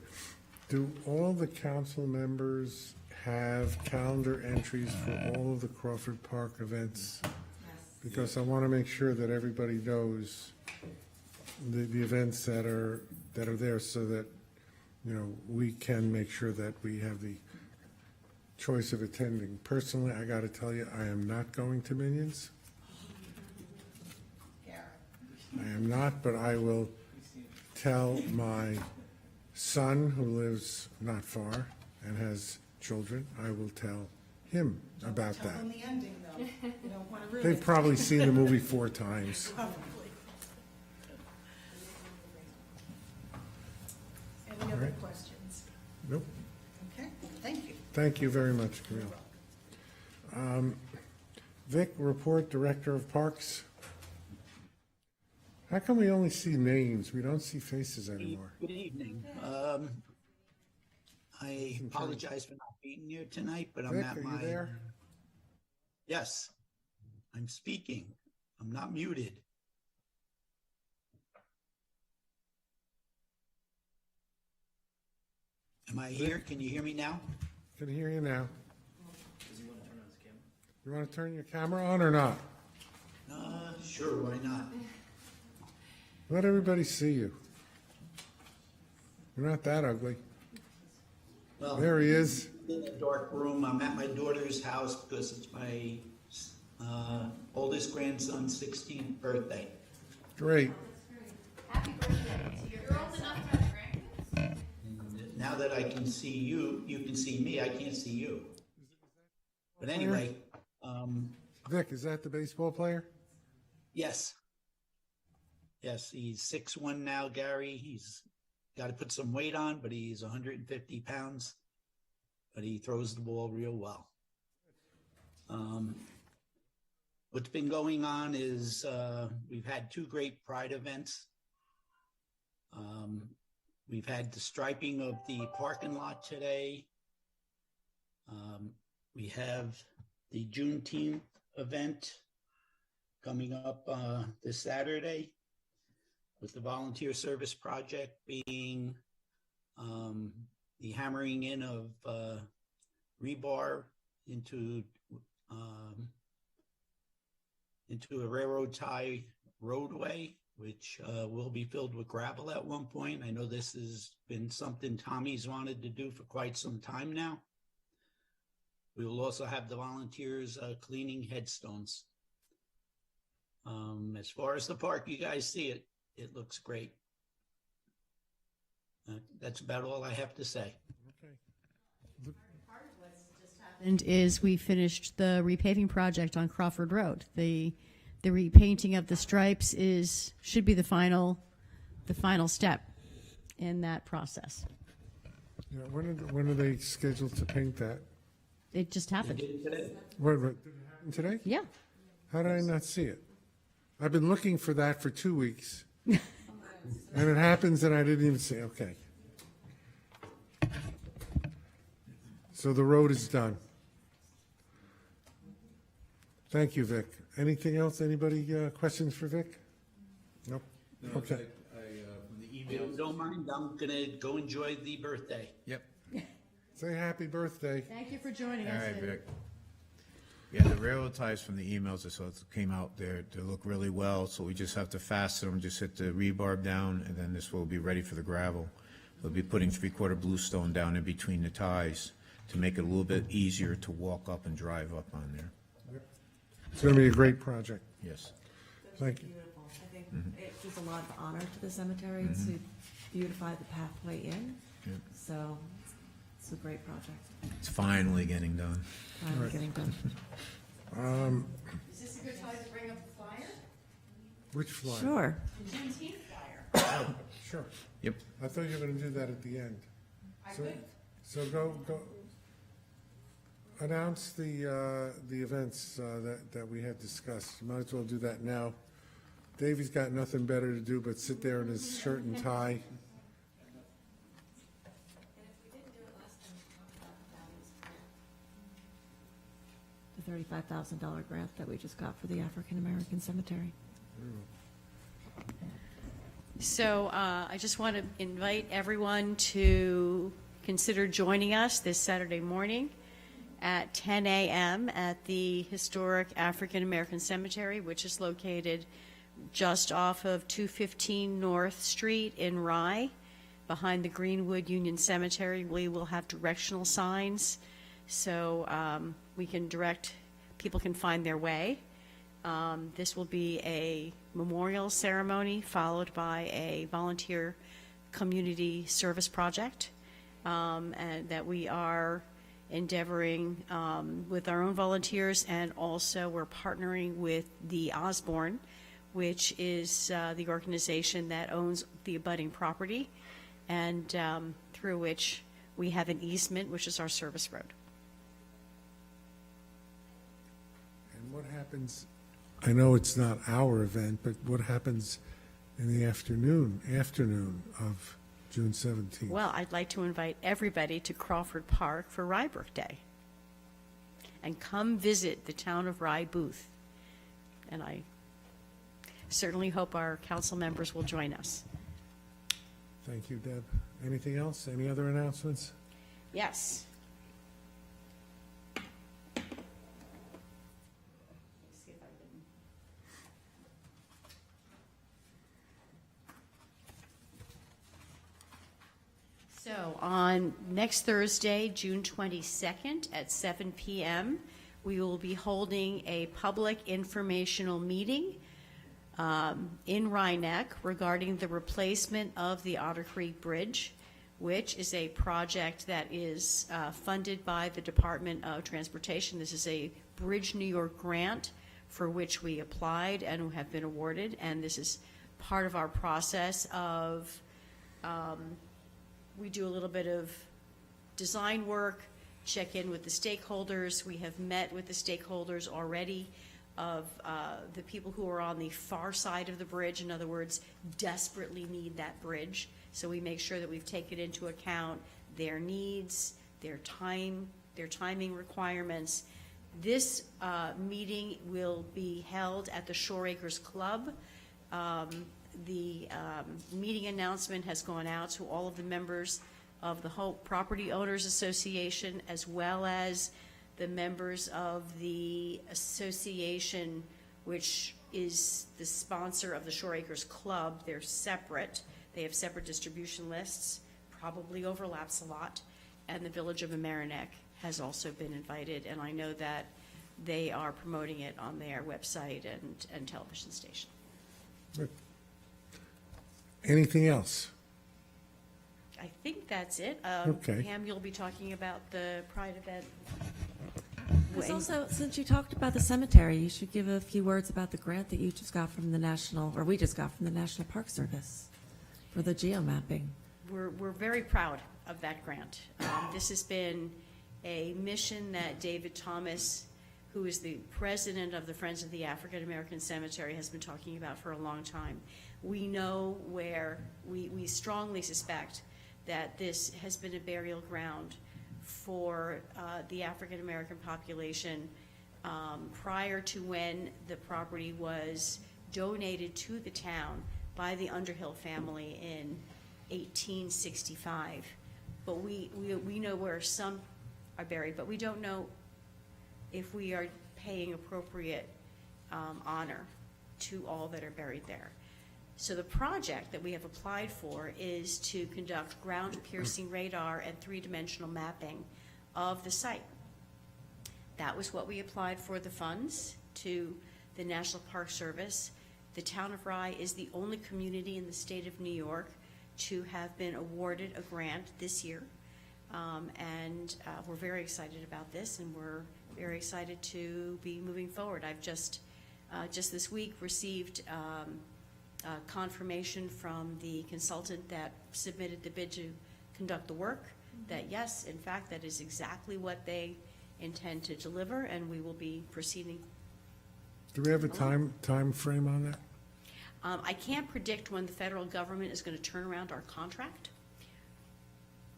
do all the council members have calendar entries for all of the Crawford Park events? Because I want to make sure that everybody knows the events that are there, so that, you know, we can make sure that we have the choice of attending. Personally, I got to tell you, I am not going to Minions. I am not, but I will tell my son, who lives not far and has children, I will tell him about that. Tell them the ending, though. You don't want to ruin They've it. probably seen the movie 4 times. Probably. Any other right. questions? Nope. Okay, thank you. Thank you very much, Camille. Vic, report, Director of Parks. How come we only see names? We don't see faces anymore. Good evening. I apologize for not being here tonight, but I'm Vic, at are my... you there? Yes, I'm speaking. I'm not muted. Am I here? Can you hear me now? Can hear you now. Does he want to turn on his camera? You want to turn your camera on or not? Sure, why not? Let everybody see you. You're not that ugly. Well, There he is. in a dark room. I'm at my daughter's house because it's my oldest grandson's 16th birthday. Great. Happy birthday. You're old enough to have grandkids? And now that I can see you, you can see me. I can't see you. But anyway, Vic, is that the baseball player? yes. Yes, he's 6'1" now, Gary. He's got to put some weight on, but he's 150 pounds. But he throws the ball real well. What's been going on is we've had 2 great Pride events. We've had the striping of the parking lot today. We have the Juneteenth event coming up this Saturday, with the Volunteer Service Project being the hammering in of rebar into a railroad tie roadway, which will be filled with gravel at one point. I know this has been something Tommy's wanted to do for quite some time now. We will also have the volunteers cleaning headstones. As far as the park, you guys see it. It looks great. That's about all I have to say. Okay. And is we finished the repaving project on Crawford Road. The repainting of the stripes should be the final step in that process. Yeah, when are they scheduled to paint that? It just happened. Today. What, did it happen today? Yeah. How did I not see it? I've been looking for that for 2 weeks. And it happens and I didn't even see. Okay. So the road is done. Thank you, Vic. Anything else? Anybody questions for Vic? Nope. Okay. The If email. you don't mind, I'm gonna go enjoy the birthday. Yep. Say happy birthday. Thank you for joining All us. right, Vic. Yeah, the railroad ties from the emails I saw came out there, they look really well, so we just have to fasten them, just hit the rebar down, and then this will be ready for the gravel. We'll be putting 3/4 bluestone down in between the ties to make it a little bit easier to walk up and drive up on there. It's going to be a great project. Yes. Thank you. Beautiful. I think it gives a lot of honor to the cemetery to beautify the pathway in. Yeah. So it's a great project. It's finally getting done. Finally getting done. Is this a good time to bring up the flyer? Which flyer? Sure. The Juneteenth flyer. Sure. Yep. I thought you were going to do that at the end. So go announce the events that we had discussed. You might as well do that now. Davey's got nothing better to do but sit there in his shirt and tie. The $35,000 grant that we just got for the African American Cemetery. So I just want to invite everyone to consider joining us this Saturday morning at 10 a.m. at the historic African American Cemetery, which is located just off of 215 North Street in Rye, behind the Greenwood Union Cemetery. We will have directional signs, so people can find their way. This will be a memorial ceremony followed by a volunteer community service project, and that we are endeavoring with our own volunteers, and also we're partnering with the Osborne, which is the organization that owns the abutting property, and through which we have an easement, which is our service road. And what happens, I know it's not our event, but what happens in the afternoon of June 17th? Well, I'd like to invite everybody to Crawford Park for Rye Birthday. And come visit the Town of Rye booth. And I certainly hope our council members will join us. Thank you, Deb. Anything else? Any other announcements? Yes. So on next Thursday, June 22nd at 7 p.m., we will be holding a public informational meeting in Rhinebeck regarding the replacement of the Otter Creek Bridge, which is a project that is funded by the Department of Transportation. This is a Bridge New York grant for which we applied and have been awarded, and this is part of our process of we do a little bit of design work, check in with the stakeholders. We have met with the stakeholders already of the people who are on the far side of the bridge, in other words, desperately need that bridge. So we make sure that we've taken into account their needs, their timing requirements. This meeting will be held at the Shore Acres Club. The meeting announcement has gone out to all of the members of the Hope Property Owners Association, as well as the members of the association, which is the sponsor of the Shore Acres Club. They're separate. They have separate distribution lists, probably overlaps a lot. And the Village of Mamaroneck has also been invited, and I know that they are promoting it on their website and television station. Good. Anything else? I think that's it. Okay. Pam, you'll be talking about the Pride event. Because also, since you talked about the cemetery, you should give a few words about the grant that you just got from the National, or we just got from the National Park Service for the geomapping. We're very proud of that grant. This has been a mission that David Thomas, who is the president of the Friends of the African American Cemetery, has been talking about for a long time. We know where, we strongly suspect that this has been a burial ground for the African American population prior to when the property was donated to the town by the Underhill family in 1865. But we know where some are buried, but we don't know if we are paying appropriate honor to all that are buried there. So the project that we have applied for is to conduct ground-piercing radar and three-dimensional mapping of the site. That was what we applied for the funds to the National Park Service. The town of Rye is the only community in the state of New York to have been awarded a grant this year. And we're very excited about this, and we're very excited to be moving forward. I've just this week received confirmation from the consultant that submitted the bid to conduct the work that yes, in fact, that is exactly what they intend to deliver, and we will be proceeding. Do we have a time frame on that? I can't predict when the federal government is going to turn around our contract,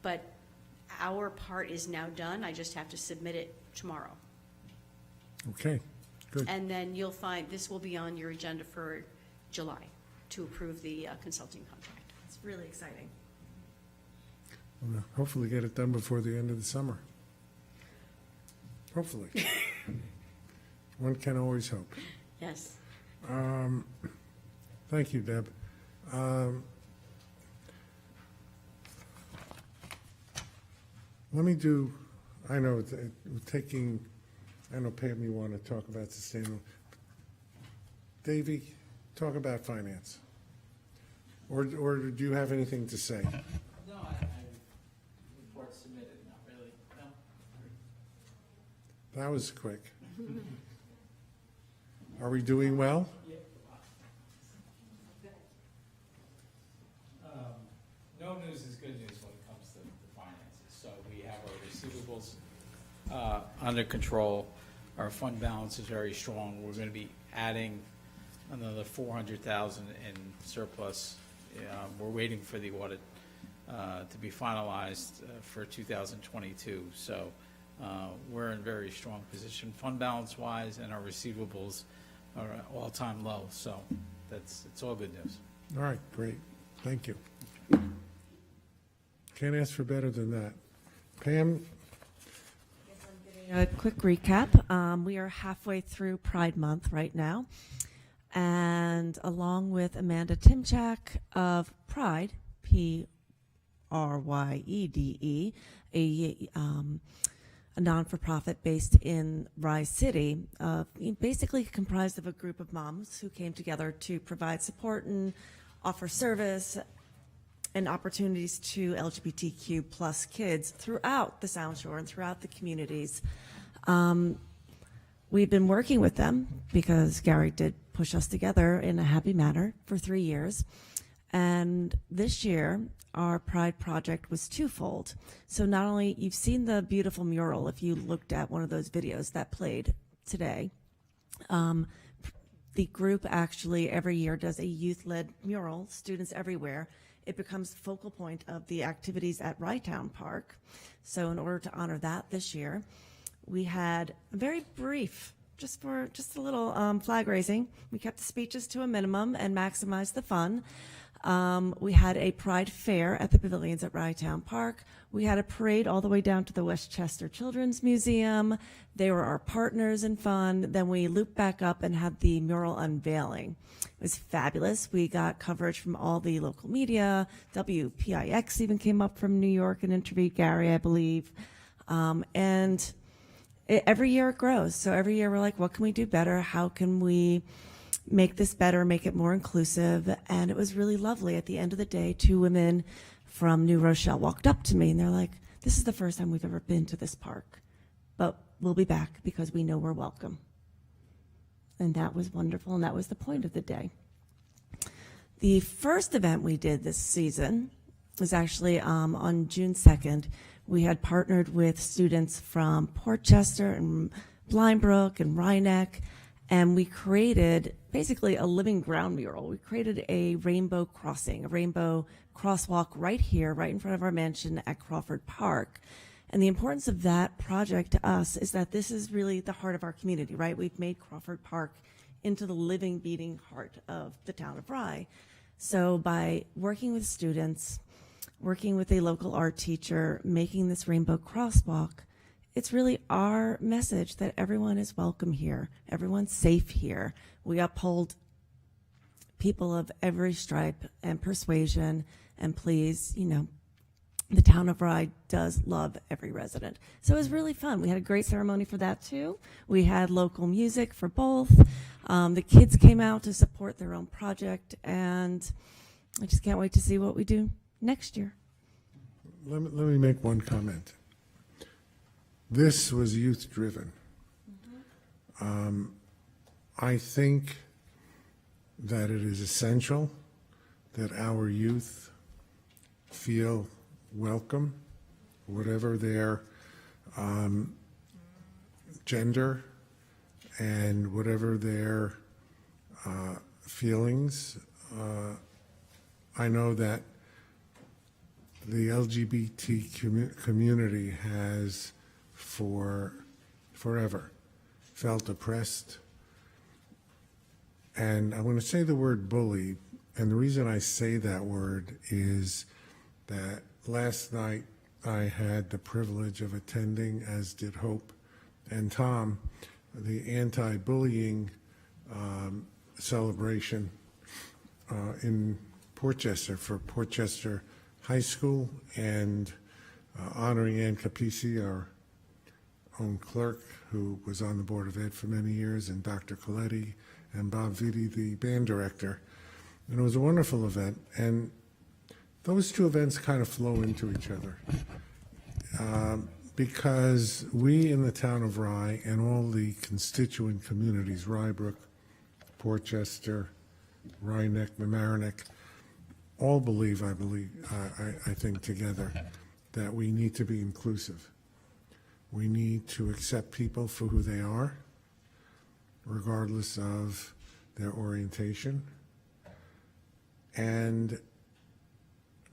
but our part is now done. I just have to submit it tomorrow. Okay, good. And then you'll find this will be on your agenda for July to approve the consulting contract. It's really exciting. We'll hopefully get it done before the end of the summer. Hopefully. One can always hope. Yes. Thank you, Deb. Let me do, I know I know Pam, you want to talk about sustainable. Davey, talk about finance. Or do you have anything to say? No, I report submitted, not really, no. That was quick. Are we doing well? Yeah. No news is good news when it comes to the finances. So we have our receivables under control. Our fund balance is very strong. We're going to be adding another $400,000 in surplus. We're waiting for the audit to be finalized for 2022. So we're in very strong position fund balance wise, and our receivables are at all-time low. So it's all good news. All right, great. Thank you. Can't ask for better than that. Pam? A quick recap. We are halfway through Pride Month right now. And along with Amanda Timchak of Pride, Pryede, a non-for-profit based in Rye City, basically comprised of a group of moms who came together to provide support and offer service and opportunities to LGBTQ plus kids throughout the Sound Shore and throughout the communities. We've been working with them because Gary did push us together in a happy manner for 3 years. And this year, our Pride project was twofold. So not only, you've seen the beautiful mural if you looked at one of those videos that played today. The group actually every year does a youth-led mural, students everywhere. It becomes the focal point of the activities at Ryetown Park. So in order to honor that this year, we had a very brief, just a little flag raising. We kept the speeches to a minimum and maximized the fun. We had a Pride Fair at the pavilions at Ryetown Park. We had a parade all the way down to the Westchester Children's Museum. They were our partners in fun. Then we looped back up and had the mural unveiling. It was fabulous. We got coverage from all the local media. WPIX even came up from New York and interviewed Gary, I believe. Every year it grows. So every year we're like, what can we do better? How can we make this better, make it more inclusive? And it was really lovely. At the end of the day, 2 women from New Rochelle walked up to me and they're like, this is the first time we've ever been to this park, but we'll be back because we know we're welcome. And that was wonderful, and that was the point of the day. The first event we did this season was actually on June 2nd. We had partnered with students from Portchester and Blindbrook and Rhinebeck, and we created basically a living ground mural. We created a rainbow crossing, a rainbow crosswalk right here, right in front of our mansion at Crawford Park. And the importance of that project to us is that this is really the heart of our community, right? We've made Crawford Park into the living, beating heart of the town of Rye. So by working with students, working with a local art teacher, making this rainbow crosswalk, it's really our message that everyone is welcome here. Everyone's safe here. We uphold people of every stripe and persuasion, and please, the town of Rye does love every resident. So it was really fun. We had a great ceremony for that too. We had local music for both. The kids came out to support their own project, and I just can't wait to see what we do next year. Let me make one comment. This was youth-driven. I think that it is essential that our youth feel welcome, whatever their gender and whatever their feelings. I know that the LGBT community has forever felt oppressed. And I want to say the word bully, and the reason I say that word is that last night I had the privilege of attending, as did Hope and Tom, the anti-bullying celebration in Portchester for Portchester High School, and honoring Ann Capisi, our own clerk, who was on the Board of Ed for many years, and Dr. Coletti, and Bob Vitti, the band director. And it was a wonderful event, and those two events kind of flow into each other. Because we in the town of Rye and all the constituent communities, Rybrook, Portchester, Rhinebeck, Mamaroneck, all believe, I think together, that we need to be inclusive. We need to accept people for who they are, regardless of their orientation. And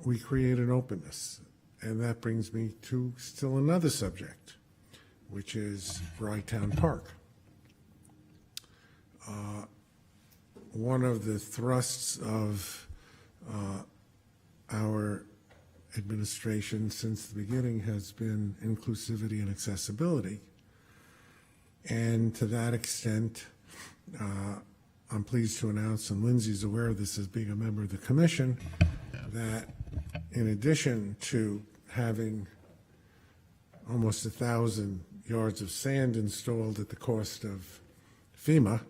we create an openness. And that brings me to still another subject, which is Ryetown Park. One of the thrusts of our administration since the beginning has been inclusivity and accessibility. And to that extent, I'm pleased to announce, and Lindsay's aware of this as being a member of the commission, that in addition to having almost 1,000 yards of sand installed at the cost of FEMA,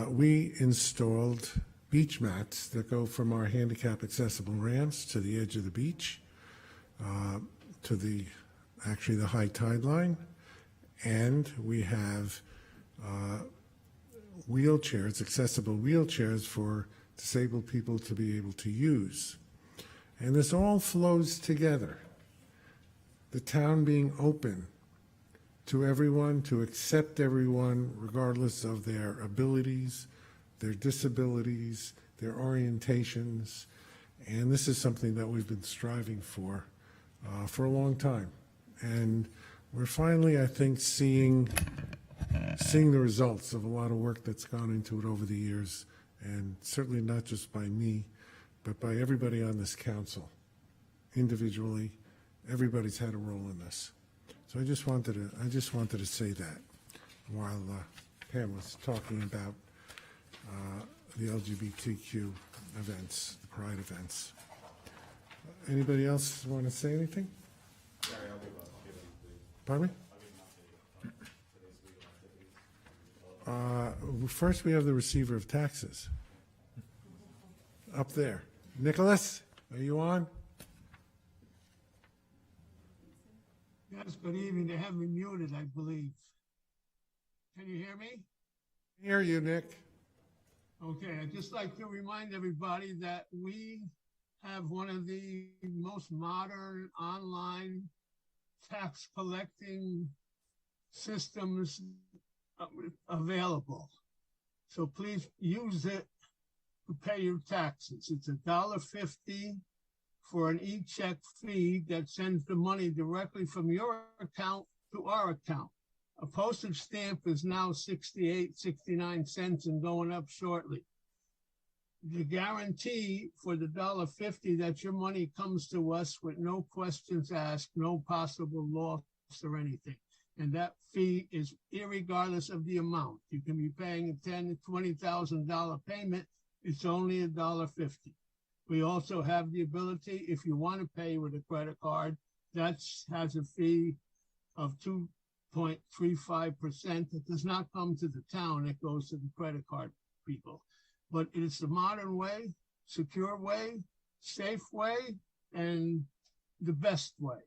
we installed beach mats that go from our handicap accessible ramps to the edge of the beach, to the high tide line, and we have wheelchairs, accessible wheelchairs for disabled people to be able to use. And this all flows together. The town being open to everyone, to accept everyone, regardless of their abilities, their disabilities, their orientations. And this is something that we've been striving for a long time. And we're finally, I think, seeing the results of a lot of work that's gone into it over the years, and certainly not just by me, but by everybody on this council. Individually, everybody's had a role in this. So I just wanted to say that while Pam was talking about the LGBTQ events, the Pride events. Anybody else want to say anything? Pardon me? First, we have the receiver of taxes up there. Nicholas, are you on? Yes, good evening. They have me muted, I believe. Can you hear me? Hear you, Nick. Okay, I'd just like to remind everybody that we have one of the most modern online tax collecting systems available. So please use it to pay your taxes. It's $1.50 for an e-check fee that sends the money directly from your account to our account. A postage stamp is now 68-69 cents and going up shortly. The guarantee for the $1.50 that your money comes to us with no questions asked, no possible loss or anything. and that fee is irregardless of the amount. You can be paying a $10,000 to $20,000 payment. It's only $1.50. We also have the ability, if you want to pay with a credit card, that has a fee of 2.35%. It does not come to the town. It goes to the credit card people. But it's the modern way, secure way, safe way, and the best way.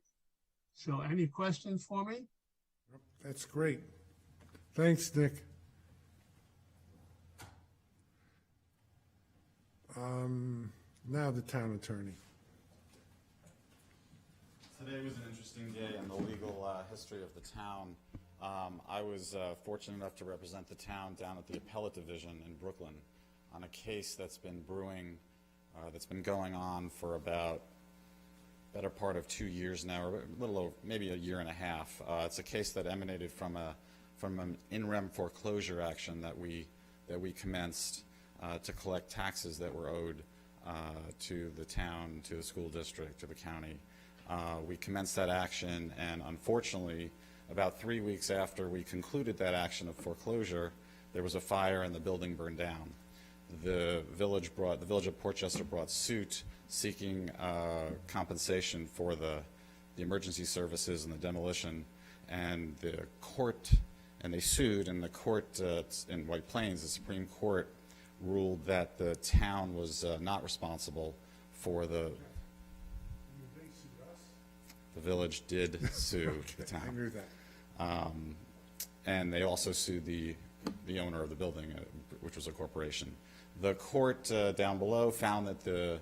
So any questions for me? That's great. Thanks, Nick. Now the town attorney. Today was an interesting day in the legal history of the town. I was fortunate enough to represent the town down at the Appellate Division in Brooklyn on a case that's been brewing, that's been going on for about better part of 2 years now, or a little over, maybe a year and a half. It's a case that emanated from an in rem foreclosure action that we commenced to collect taxes that were owed to the town, to the school district, to the county. We commenced that action, and unfortunately, about 3 weeks after we concluded that action of foreclosure, there was a fire and the building burned down. The village of Portchester brought suit seeking compensation for the emergency services and the demolition, and the court, and they sued, and the court in White Plains, the Supreme Court, ruled that the town was not responsible for the village did sue the town. I knew that. And they also sued the owner of the building, which was a corporation. The court down below found that the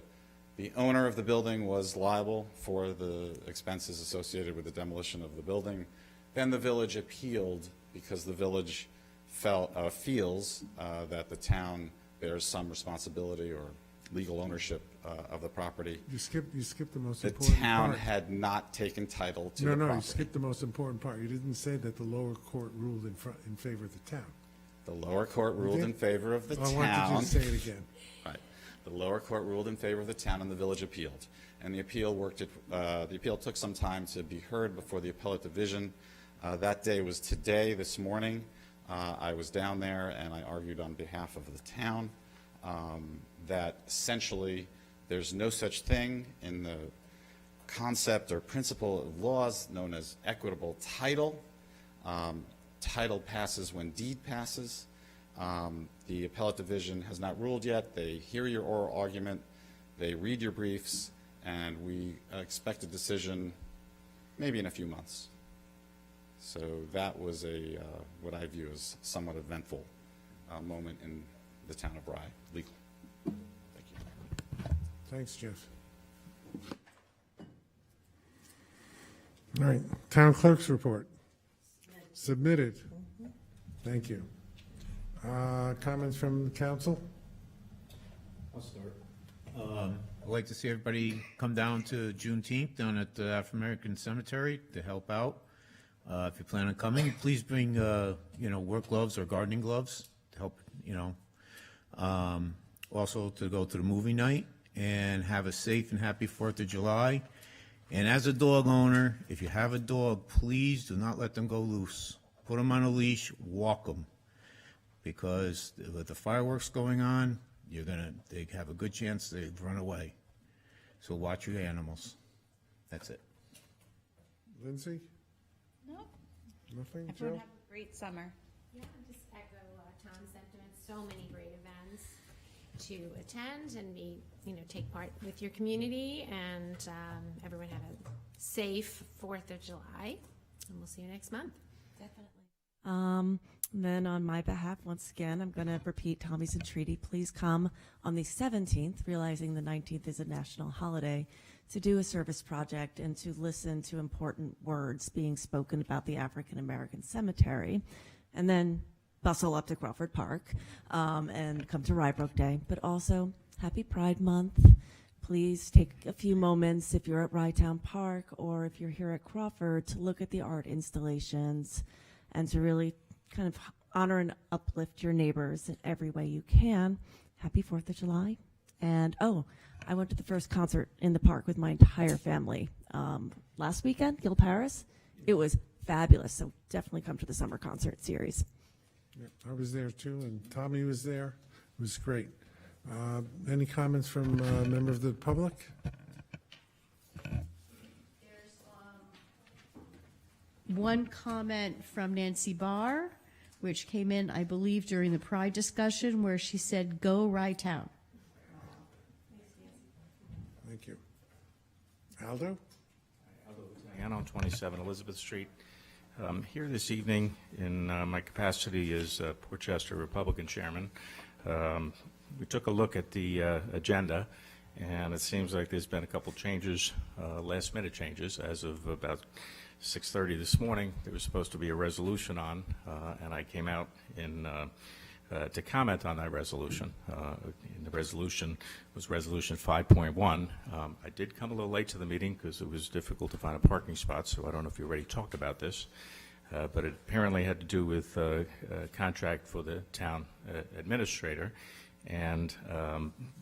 owner of the building was liable for the expenses associated with the demolition of the building. Then the village appealed because the village feels that the town bears some responsibility or legal ownership of the property. You skipped the most The important town part. had not taken title to No, the no, you property. skipped the most important part. You didn't say that the lower court ruled in favor of the town. The lower court ruled in favor of the I town. wanted you to say it again. Right. The lower court ruled in favor of the town, and the village appealed. And the appeal took some time to be heard before the appellate division. That day was today, this morning. I was down there, and I argued on behalf of the town that essentially there's no such thing in the concept or principle of laws known as equitable title. Title passes when deed passes. The appellate division has not ruled yet. They hear your oral argument, they read your briefs, and we expect a decision maybe in a few months. So that was what I view as somewhat eventful moment in the town of Rye, legal. Thank you. Thanks, Jeff. All right, town clerk's report. Submitted. Thank you. Comments from the council? I'll start. I'd like to see everybody come down to Juneteenth down at the African American Cemetery to help out. If you plan on coming, please bring, work gloves or gardening gloves to help, Also to go to the movie night and have a safe and happy 4th of July. And as a dog owner, if you have a dog, please do not let them go loose. Put them on a leash, walk them. Because with the fireworks going on, they have a good chance to run away. So watch your animals. That's it. Lindsay? No. Nothing? Everyone Joe? have a great summer. Yeah, just echo Tom's sentiments. So many great events to attend and take part with your community, and everyone have a safe 4th of July, and we'll see you next month. Definitely. Then on my behalf, once again, I'm going to repeat Tommy's entreaty. Please come on the 17th, realizing the 19th is a national holiday, to do a service project and to listen to important words being spoken about the African American Cemetery, and then bustle up to Crawford Park and come to Rybrook Day. But also, happy Pride Month. Please take a few moments if you're at Rytown Park or if you're here at Crawford to look at the art installations and to really kind of honor and uplift your neighbors in every way you can. Happy 4th of July. And, I went to the first concert in the park with my entire family last weekend, Gil Paris. It was fabulous. So definitely come to the summer concert series. Yeah, I was there too, and Tommy was there. It was great. Any comments from a member of the public? One comment from Nancy Barr, which came in, I believe, during the Pride discussion, where she said, "Go Rye Town." Thank you. Aldo? Aldo, 27 Elizabeth Street. Here this evening in my capacity as Portchester Republican Chairman. We took a look at the agenda, and it seems like there's been a couple changes, last-minute changes. As of about 6:30 this morning, there was supposed to be a resolution on, and I came out to comment on that resolution. And the resolution was Resolution 5.1. I did come a little late to the meeting because it was difficult to find a parking spot, so I don't know if you already talked about this. But it apparently had to do with a contract for the town administrator. And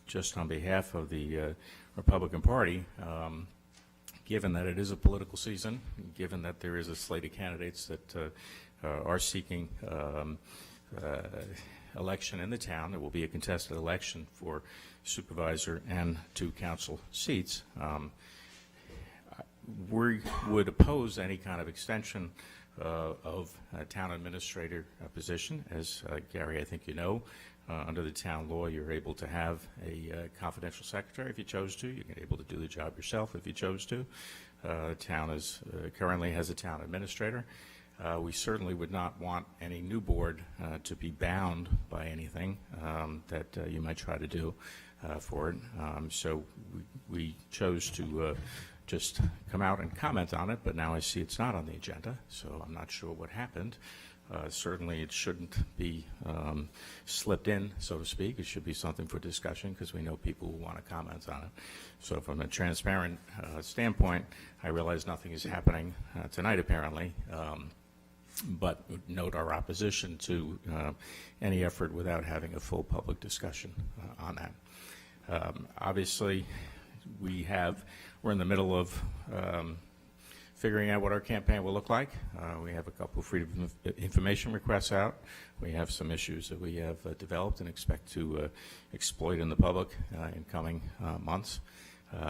just on behalf of the Republican Party, given that it is a political season, given that there is a slate of candidates that are seeking election in the town, there will be a contested election for supervisor and 2 council seats. We would oppose any kind of extension of a town administrator position. As Gary, I think you know, under the town law, you're able to have a confidential secretary if you chose to. You're able to do the job yourself if you chose to. The town currently has a town administrator. We certainly would not want any new board to be bound by anything that you might try to do for it. So we chose to just come out and comment on it, but now I see it's not on the agenda, so I'm not sure what happened. Certainly it shouldn't be slipped in, so to speak. It should be something for discussion because we know people who want to comment on it. So from a transparent standpoint, I realize nothing is happening tonight apparently, but note our opposition to any effort without having a full public discussion on that. Obviously, we're in the middle of figuring out what our campaign will look like. We have a couple of freedom of information requests out. We have some issues that we have developed and expect to exploit in the public in coming months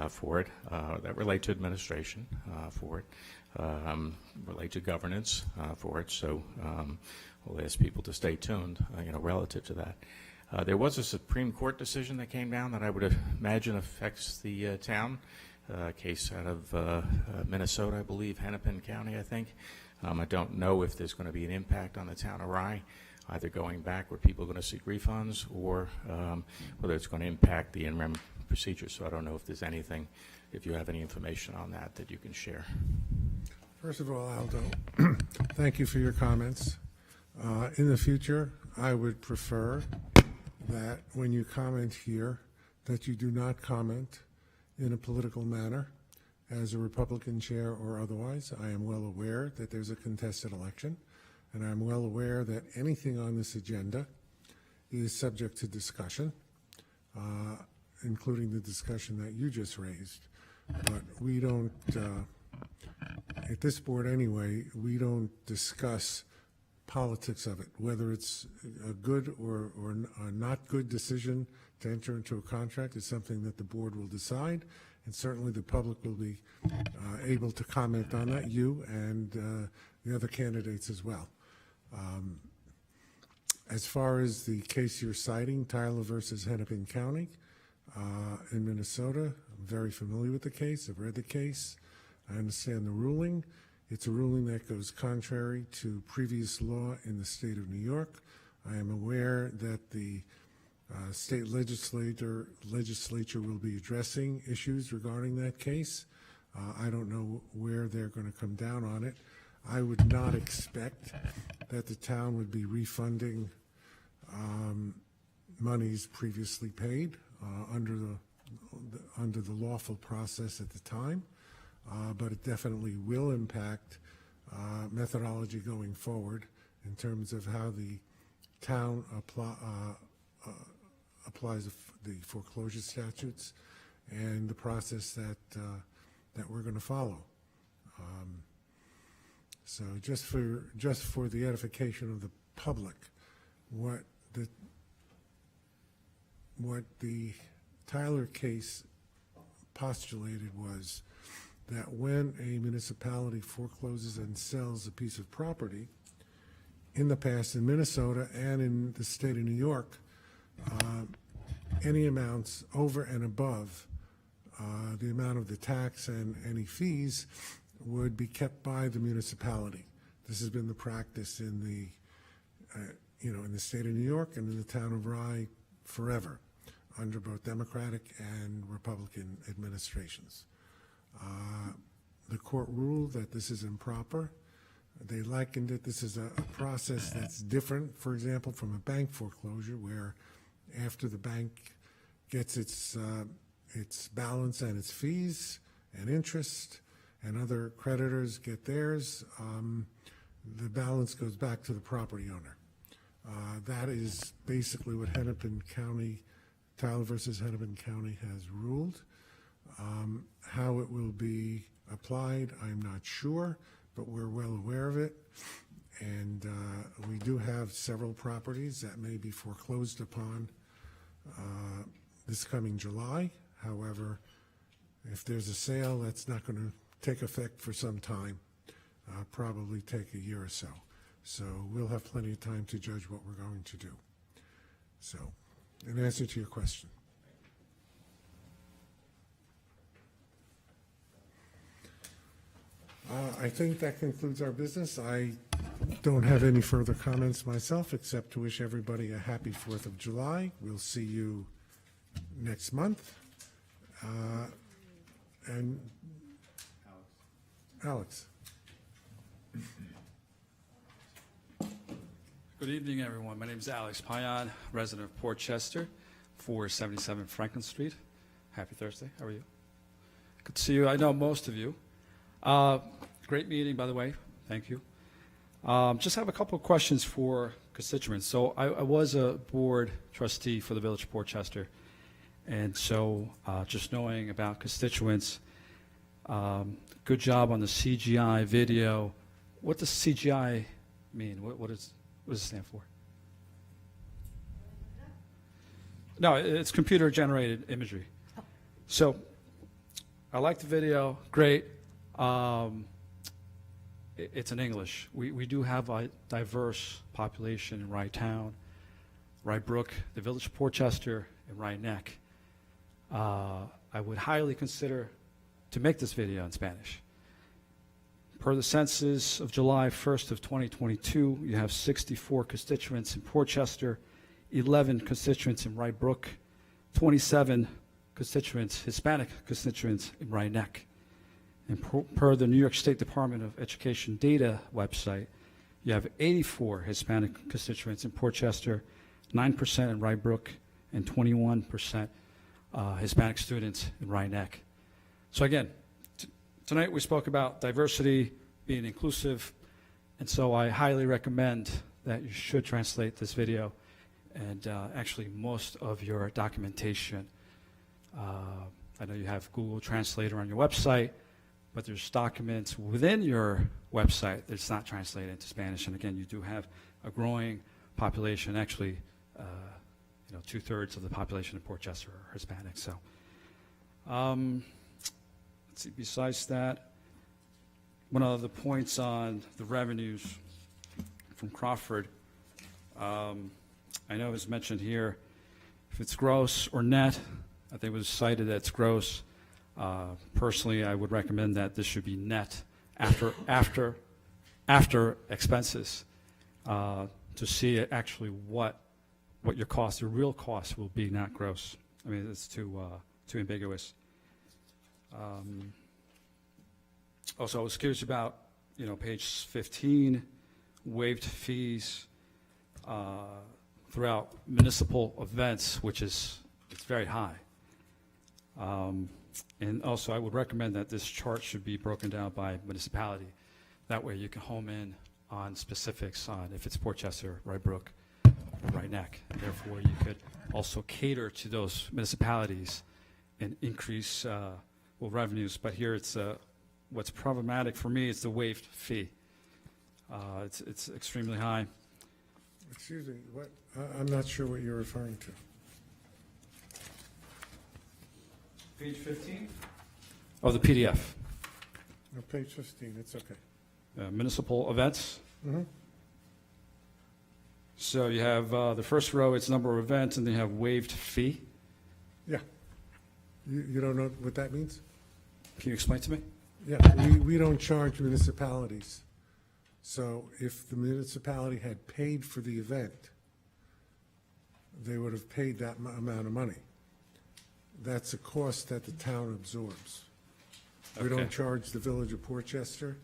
for it, that relate to administration for it, relate to governance for it. So we'll ask people to stay tuned, relative to that. There was a Supreme Court decision that came down that I would imagine affects the town. Case out of Minnesota, I believe, Hennepin County, I think. I don't know if there's going to be an impact on the town of Rye, either going back where people are going to seek refunds or whether it's going to impact the in rem procedure. So I don't know if there's anything, if you have any information on that you can share. First of all, Aldo, thank you for your comments. In the future, I would prefer that when you comment here, that you do not comment in a political manner as a Republican chair or otherwise. I am well aware that there's a contested election, and I'm well aware that anything on this agenda is subject to discussion, including the discussion that you just raised. But we don't, at this board anyway, we don't discuss politics of it, whether it's a good or a not good decision to enter into a contract is something that the board will decide, and certainly the public will be able to comment on that, you and the other candidates as well. As far as the case you're citing, Tyler versus Hennepin County in Minnesota, I'm very familiar with the case. I've read the case. I understand the ruling. It's a ruling that goes contrary to previous law in the state of New York. I am aware that the state legislature will be addressing issues regarding that case. I don't know where they're going to come down on it. I would not expect that the town would be refunding monies previously paid under the lawful process at the time, but it definitely will impact methodology going forward in terms of how the town applies the foreclosure statutes and the process that we're going to follow. So just for the edification of the public, what the Tyler case postulated was that when a municipality forecloses and sells a piece of property, in the past in Minnesota and in the state of New York, any amounts over and above the amount of the tax and any fees would be kept by the municipality. This has been the practice in the, in the state of New York and in the town of Rye forever, under both Democratic and Republican administrations. The court ruled that this is improper. They likened it, this is a process that's different, for example, from a bank foreclosure, where after the bank gets its balance and its fees and interest, and other creditors get theirs, the balance goes back to the property owner. That is basically what Hennepin County, Tyler versus Hennepin County has ruled. How it will be applied, I'm not sure, but we're well aware of it. And we do have several properties that may be foreclosed upon this coming July. However, if there's a sale, that's not going to take effect for some time, probably take a year or so. So we'll have plenty of time to judge what we're going to do. So, in answer to your question. I think that concludes our business. I don't have any further comments myself, except to wish everybody a happy 4th of July. We'll see you next month. And Alex. Good evening, everyone. My name is Alex Payan, resident of Port Chester, 477 Franklin Street. Happy Thursday. How are you? Good to see you. I know most of you. Great meeting, by the way. Thank you. Just have a couple of questions for constituents. So I was a board trustee for the Village of Port Chester. And so just knowing about constituents, good job on the CGI video. What does CGI mean? What does it stand for? No, it's computer-generated imagery. So I like the video. Great. It's in English. We do have a diverse population in Rye Town, Rye Brook, the Village of Port Chester, and Rye Neck. I would highly consider to make this video in Spanish. Per the census of July 1st of 2022, you have 64 constituents in Port Chester, 11 constituents in Rye Brook, 27 constituents, Hispanic constituents in Rye Neck. And per the New York State Department of Education data website, you have 84 Hispanic constituents in Port Chester, 9% in Rye Brook, and 21% Hispanic students in Rye Neck. So again, tonight we spoke about diversity, being inclusive, and so I highly recommend that you should translate this video and actually most of your documentation. I know you have Google Translator on your website, but there's documents within your website that's not translated into Spanish. And again, you do have a growing population. Actually, 2/3 of the population in Port Chester are Hispanic. So, let's see. Besides that, one of the points on the revenues from Crawford, I know it was mentioned here. If it's gross or net, I think it was cited that it's gross. Personally, I would recommend that this should be net after expenses to see actually what your cost, your real cost will be, not gross. I mean, it's too ambiguous. Also, I was curious about, page 15, waived fees throughout municipal events, which it's very high. And also, I would recommend that this chart should be broken down by municipality. That way you can home in on specifics on if it's Port Chester, Rye Brook, or Rye Neck. And therefore, you could also cater to those municipalities and increase revenues. But here it's what's problematic for me is the waived fee. It's extremely high. Excuse me, what, I'm not sure what you're referring to. Page 15? Of the PDF. No, page 15, it's okay. Municipal events. Mhm. So you have the first row, it's number of events, and then you have waived fee. Yeah. You don't know what that means? Can you explain to me? Yeah, we don't charge municipalities. So if the municipality had paid for the event, they would have paid that amount of money. That's a cost that the town absorbs. We don't Okay. charge the Village of Portchester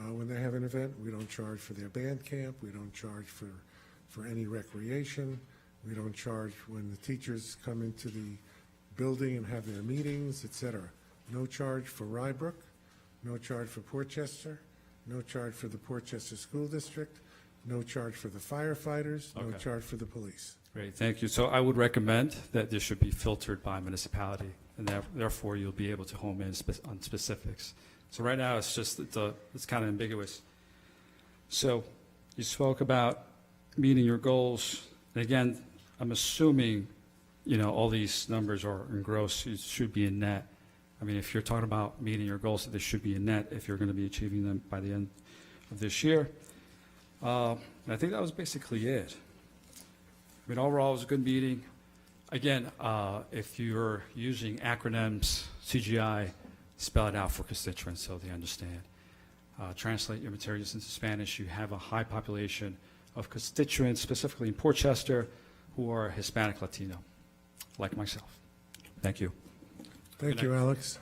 when they have an event. We don't charge for their band camp. We don't charge for any recreation. We don't charge when the teachers come into the building and have their meetings, et cetera. No charge for Rybrook, no charge for Portchester, no charge for the Portchester School District, no charge for the firefighters, no Okay. charge for the police. Great, thank you. So I would recommend that this should be filtered by municipality, and therefore you'll be able to home in on specifics. So right now, it's kind of ambiguous. So you spoke about meeting your goals. And again, I'm assuming, all these numbers are in gross, it should be in net. I mean, if you're talking about meeting your goals, they should be in net if you're going to be achieving them by the end of this year. And I think that was basically it. I mean, overall, it was a good meeting. Again, if you're using acronyms, CGI, spell it out for constituents so they understand. Translate your materials into Spanish. You have a high population of constituents, specifically in Portchester, who are Hispanic Latino, like myself. Thank you. Thank you, Alex.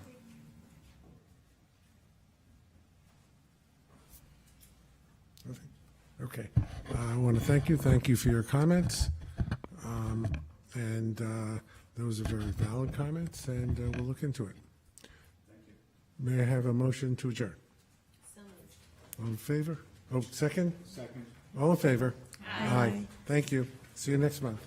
Okay. I want to thank you. Thank you for your comments. And those are very valid comments, and we'll look into it. May I have a motion to adjourn? All in favor? Oh, second? Second. All in favor? Aye. Thank you. See you next month.